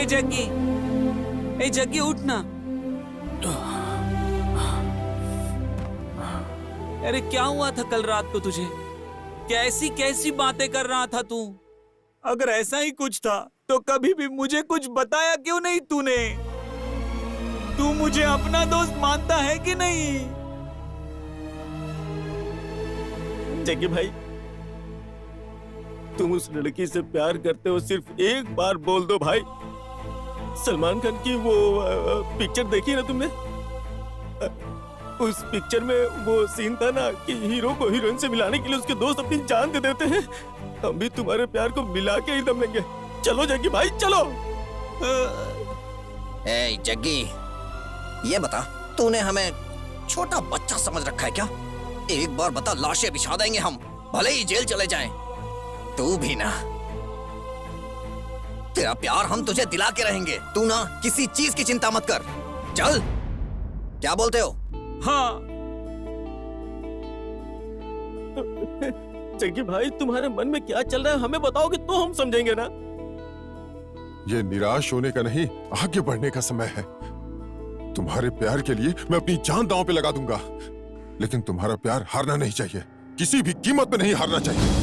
जग्गी, जग्गी उठ ना। अरे क्या हुआ था कल रात को तुझे? कैसी कैसी बातें कर रहा था तू? अगर ऐसा ही कुछ था तो कभी भी मुझे कुछ बताया क्यों नहीं तूने? तू मुझे अपना दोस्त मानता है कि नहीं? जग्गी भाई, तुम उस लड़की से प्यार करते हो सिर्फ एक बार बोल दो भाई। सलमान खान की वो पिक्चर देखी ना तुमने? उस पिक्चर में वो सीन था ना कि हीरो को हीरोइन से मिलाने के लिए उसके दोस्त अपनी जान दे देते हैं। हम भी तुम्हारे प्यार को मिला के ही दम लेंगे। चलो जग्गी भाई चलो। ए जग्गी, ये बता, तूने हमें छोटा बच्चा समझ रखा है क्या? एक बार बता, लाशें बिछा देंगे हम, भले ही जेल चले जाएं। तू भी ना, तेरा प्यार हम तुझे दिला के रहेंगे। तू ना किसी चीज की चिंता मत कर। चल, क्या बोलते हो? हाँ। जग्गी भाई, तुम्हारे मन में क्या चल रहा है हमें बताओगे तो हम समझेंगे ना। ये निराश होने का नहीं, आगे बढ़ने का समय है। तुम्हारे प्यार के लिए मैं अपनी जान दांव पे लगा दूंगा, लेकिन तुम्हारा प्यार हारना नहीं चाहिए, किसी भी कीमत पे नहीं हारना चाहिए।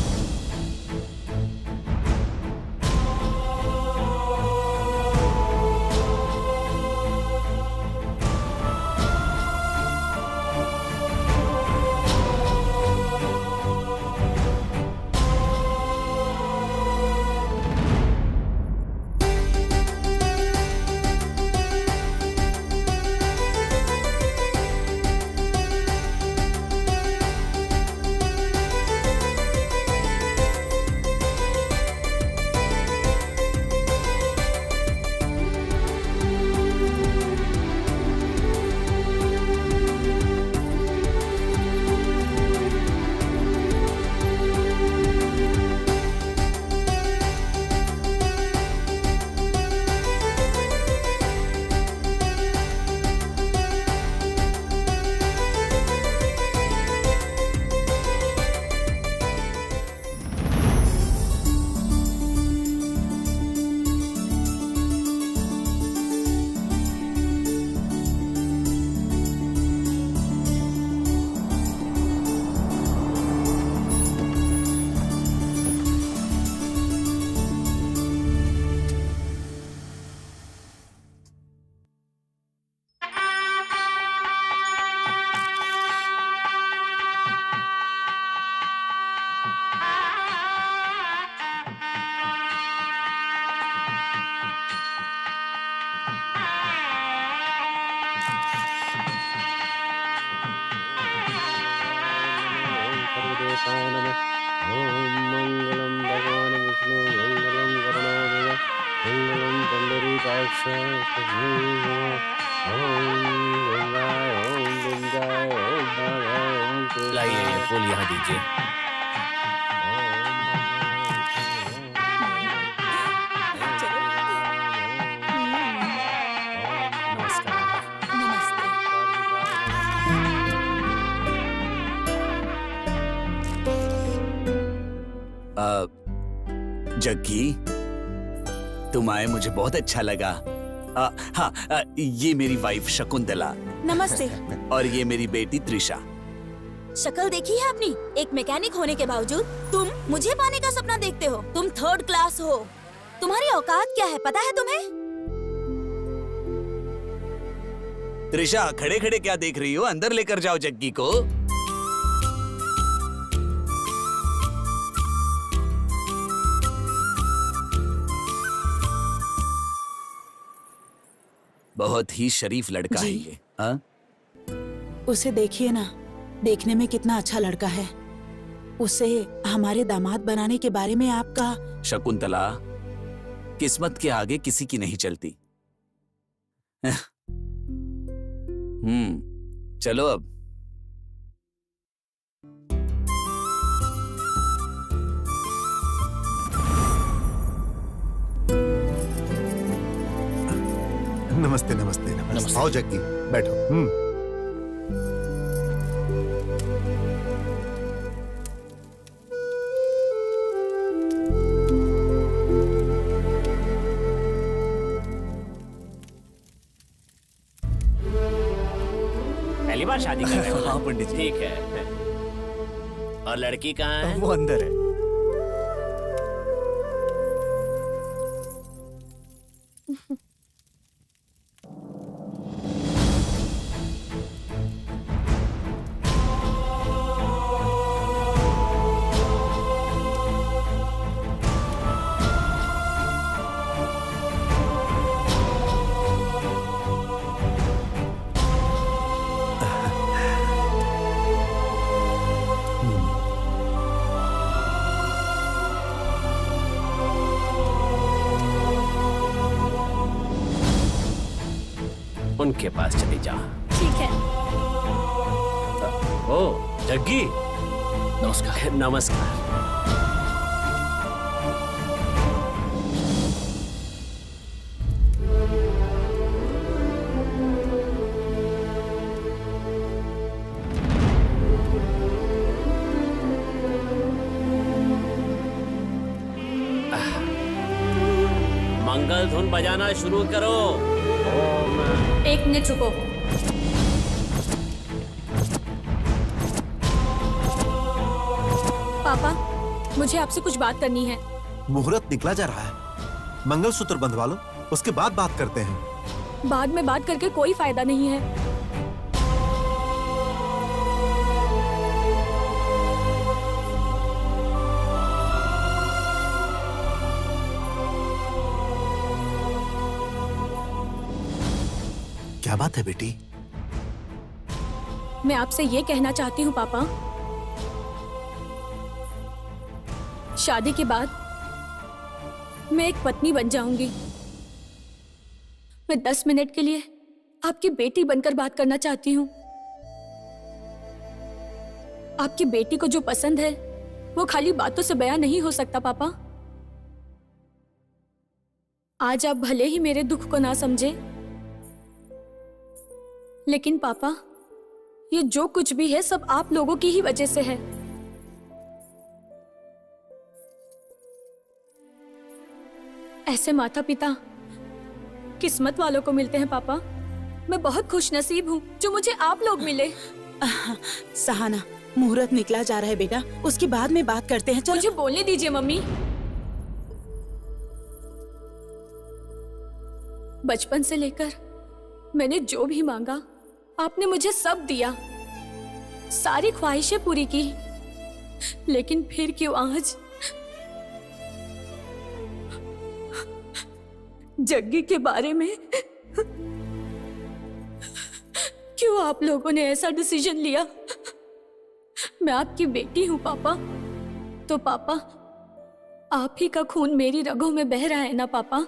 ओम मंगलम भगवान विष्णु मंगलम गरुड़ध्वज मंगलम पुंडरीकाक्ष ओम गंगाय ओम विंध्याय ओम भागाय ओम लाइए ये फूल यहाँ दीजिए। जग्गी, तुम आए मुझे बहुत अच्छा लगा। हाँ, ये मेरी वाइफ शकुंतला नमस्ते। और ये मेरी बेटी त्रिशा। शक्ल देखी है अपनी? एक मैकेनिक होने के बावजूद तुम मुझे पाने का सपना देखते हो। तुम 3rd क्लास हो। तुम्हारी औकात क्या है पता है तुम्हें? त्रिशा, खड़े खड़े क्या देख रही हो? अंदर लेकर जाओ जग्गी को। बहुत ही शरीफ लड़का है ये। हाँ? उसे देखिए ना, देखने में कितना अच्छा लड़का है। उसे हमारे दामाद बनाने के बारे में आपका। शकुंतला, किस्मत के आगे किसी की नहीं चलती। चलो अब। नमस्ते नमस्ते नमस्ते। आओ जग्गी, बैठो। पहली बार शादी कर रहे हो? हाँ पंडित जी। ठीक है। और लड़की कहाँ है? वो अंदर है। उनके पास चली जा। ठीक है। ओ जग्गी, नमस्कार। नमस्कार। मंगल धुन बजाना शुरू करो। एक मिनट रुको। पापा, मुझे आपसे कुछ बात करनी है। मुहूर्त निकला जा रहा है, मंगलसूत्र बंधवा लो, उसके बाद बात करते हैं। बाद में बात करके कोई फायदा नहीं है। क्या बात है बेटी? मैं आपसे ये कहना चाहती हूँ पापा, शादी के बाद मैं एक पत्नी बन जाऊंगी। मैं 10 मिनट के लिए आपकी बेटी बनकर बात करना चाहती हूँ। आपकी बेटी को जो पसंद है वो खाली बातों से बयां नहीं हो सकता पापा। आज आप भले ही मेरे दुख को ना समझे, लेकिन पापा ये जो कुछ भी है सब आप लोगों की ही वजह से है। ऐसे माता पिता किस्मत वालों को मिलते हैं पापा। मैं बहुत खुश नसीब हूँ जो मुझे आप लोग मिले। सहाना, मुहूर्त निकला जा रहा है बेटा, उसके बाद में बात करते हैं। चलो। मुझे बोलने दीजिए मम्मी। बचपन से लेकर मैंने जो भी मांगा आपने मुझे सब दिया, सारी ख्वाहिशें पूरी की, लेकिन फिर क्यों आज जग्गी के बारे में क्यों आप लोगों ने ऐसा डिसीजन लिया? मैं आपकी बेटी हूँ पापा। तो पापा, आप ही का खून मेरी रगों में बह रहा है ना पापा?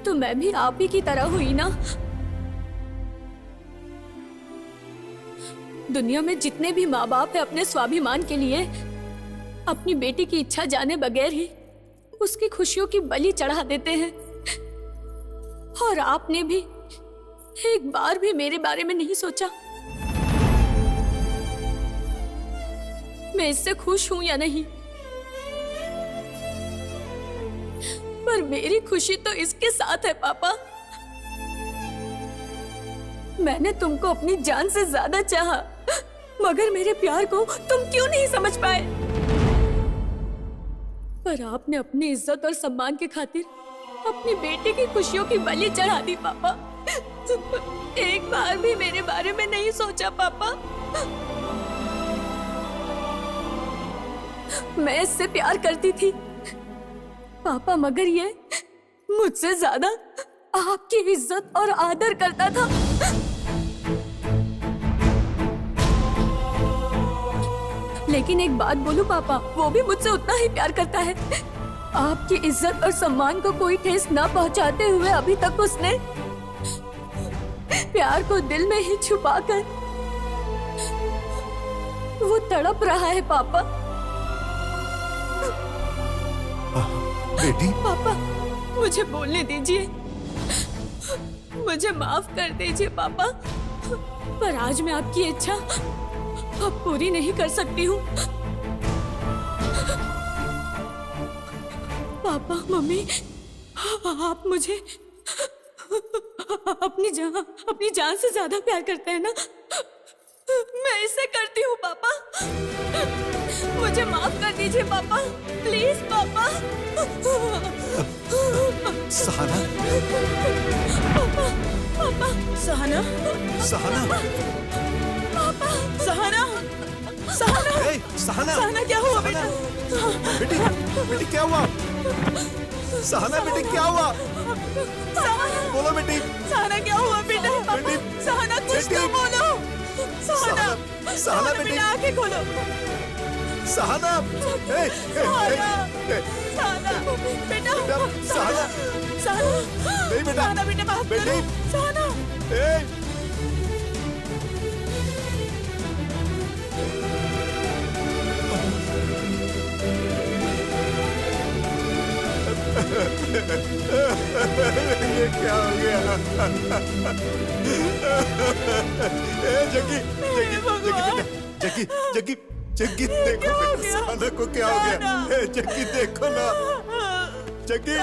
तो मैं भी आप ही की तरह हुई ना। दुनिया में जितने भी माँ बाप है अपने स्वाभिमान के लिए अपनी बेटी की इच्छा जाने बगैर ही उसकी खुशियों की बलि चढ़ा देते हैं। और आपने भी एक बार भी मेरे बारे में नहीं सोचा मैं इससे खुश हूं या नहीं। पर मेरी खुशी तो इसके साथ है पापा। मैंने तुमको अपनी जान से ज्यादा चाहा, मगर मेरे प्यार को तुम क्यों नहीं समझ पाए? पर आपने अपनी इज्जत और सम्मान के खातिर अपनी बेटी की खुशियों की बलि चढ़ा दी पापा। एक बार भी मेरे बारे में नहीं सोचा पापा। मैं इससे प्यार करती थी पापा, मगर ये मुझसे ज्यादा आपकी इज्जत और आदर करता था। लेकिन एक बात बोलूं पापा, वो भी मुझसे उतना ही प्यार करता है। आपकी इज्जत और सम्मान को कोई ठेस न पहुंचाते हुए अभी तक उसने प्यार को दिल में ही छुपाकर वो तड़प रहा है पापा। बेटी, पापा, मुझे बोलने दीजिए, मुझे माफ कर दीजिए पापा। पर आज मैं आपकी इच्छा अब पूरी नहीं कर सकती हूँ। पापा, मम्मी, आप मुझे अपनी जान से ज्यादा प्यार करते हैं ना? मैं इसे करती हूँ पापा। मुझे माफ कर दीजिए पापा, प्लीज पापा। सहाना, पापा, पापा, सहाना, सहाना, पापा, सहाना, सहाना, ए, सहाना, सहाना क्या हुआ बेटा? बेटी, बेटी क्या हुआ? सहाना बेटी क्या हुआ? बोलो बेटी। सहाना क्या हुआ बेटा? बेटी, सहाना कुछ बेटी। तो बोलो। सहाना, सहाना बेटी। बेटा आंखें खोलो। सहाना, ए, सहाना, सहाना, बेटा, सहाना, सहाना, नहीं बेटा, सहाना बेटा बात बेटी। करो। सहाना, ए, ये क्या हो गया? ए, जग्गी, जग्गी, जग्गी, जग्गी, देखो बेटा, सहाना को क्या हो गया? ए, जग्गी देखो ना, जग्गी,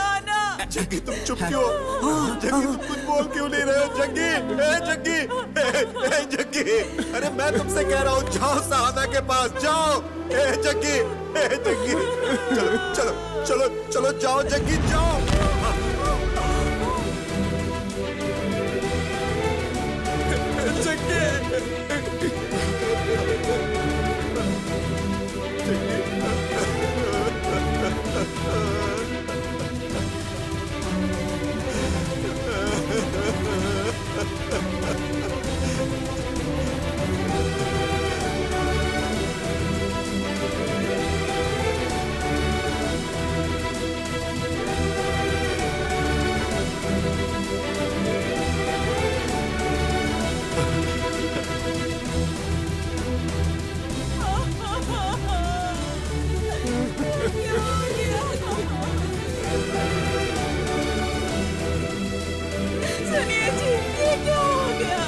जग्गी तुम चुप क्यों? जग्गी तुम कुछ बोल क्यों नहीं रहे हो? जग्गी, ए जग्गी, ए जग्गी, अरे मैं तुमसे कह रहा हूँ जाओ सहाना के पास जाओ। ए जग्गी, ए जग्गी, चलो चलो चलो चलो जाओ जग्गी जाओ। सुनिए जी, ये क्या हो गया?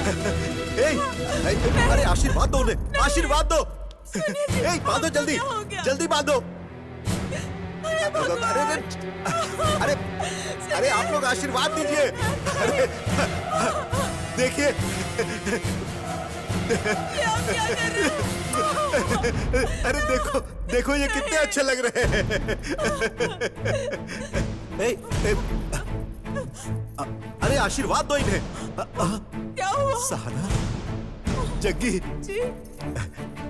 अरे आशीर्वाद दो उन्हें, आशीर्वाद दो। ए, बांधो जल्दी, जल्दी बांधो। अरे अरे अरे आप लोग आशीर्वाद दीजिए। अरे देखिए, अरे देखो देखो ये कितने अच्छे लग रहे हैं। अरे आशीर्वाद दो इन्हें। क्या हुआ? सहाना, जग्गी, जी,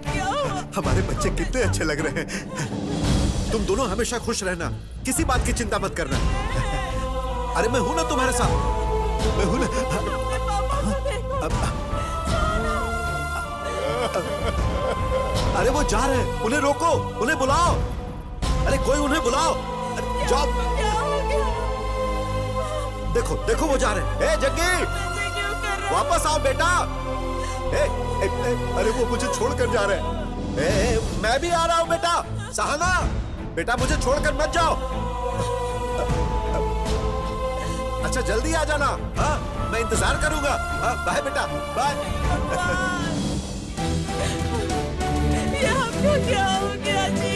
क्या हुआ? हमारे बच्चे कितने अच्छे लग रहे हैं। तुम दोनों हमेशा खुश रहना, किसी बात की चिंता मत करना। अरे मैं हूं ना तुम्हारे साथ, मैं हूं ना। पापा को अरे वो जा रहे हैं, उन्हें रोको, उन्हें बुलाओ। अरे कोई उन्हें बुलाओ। अरे जाओ। देखो देखो वो जा रहे हैं। ए जग्गी, वापस आओ बेटा। अरे वो मुझे छोड़कर जा रहे हैं। मैं भी आ रहा हूँ बेटा। सहाना बेटा, मुझे छोड़कर मत जाओ। अच्छा जल्दी आ जाना। हाँ मैं इंतजार करूंगा। हाँ बाय बेटा, बाय। ये आपको क्या हो गया जी?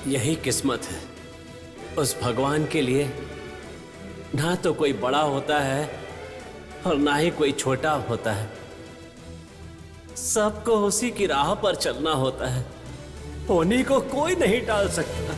यही किस्मत है। उस भगवान के लिए ना तो कोई बड़ा होता है और ना ही कोई छोटा होता है। सबको उसी की राह पर चलना होता है। उन्हीं को कोई नहीं टाल सकता।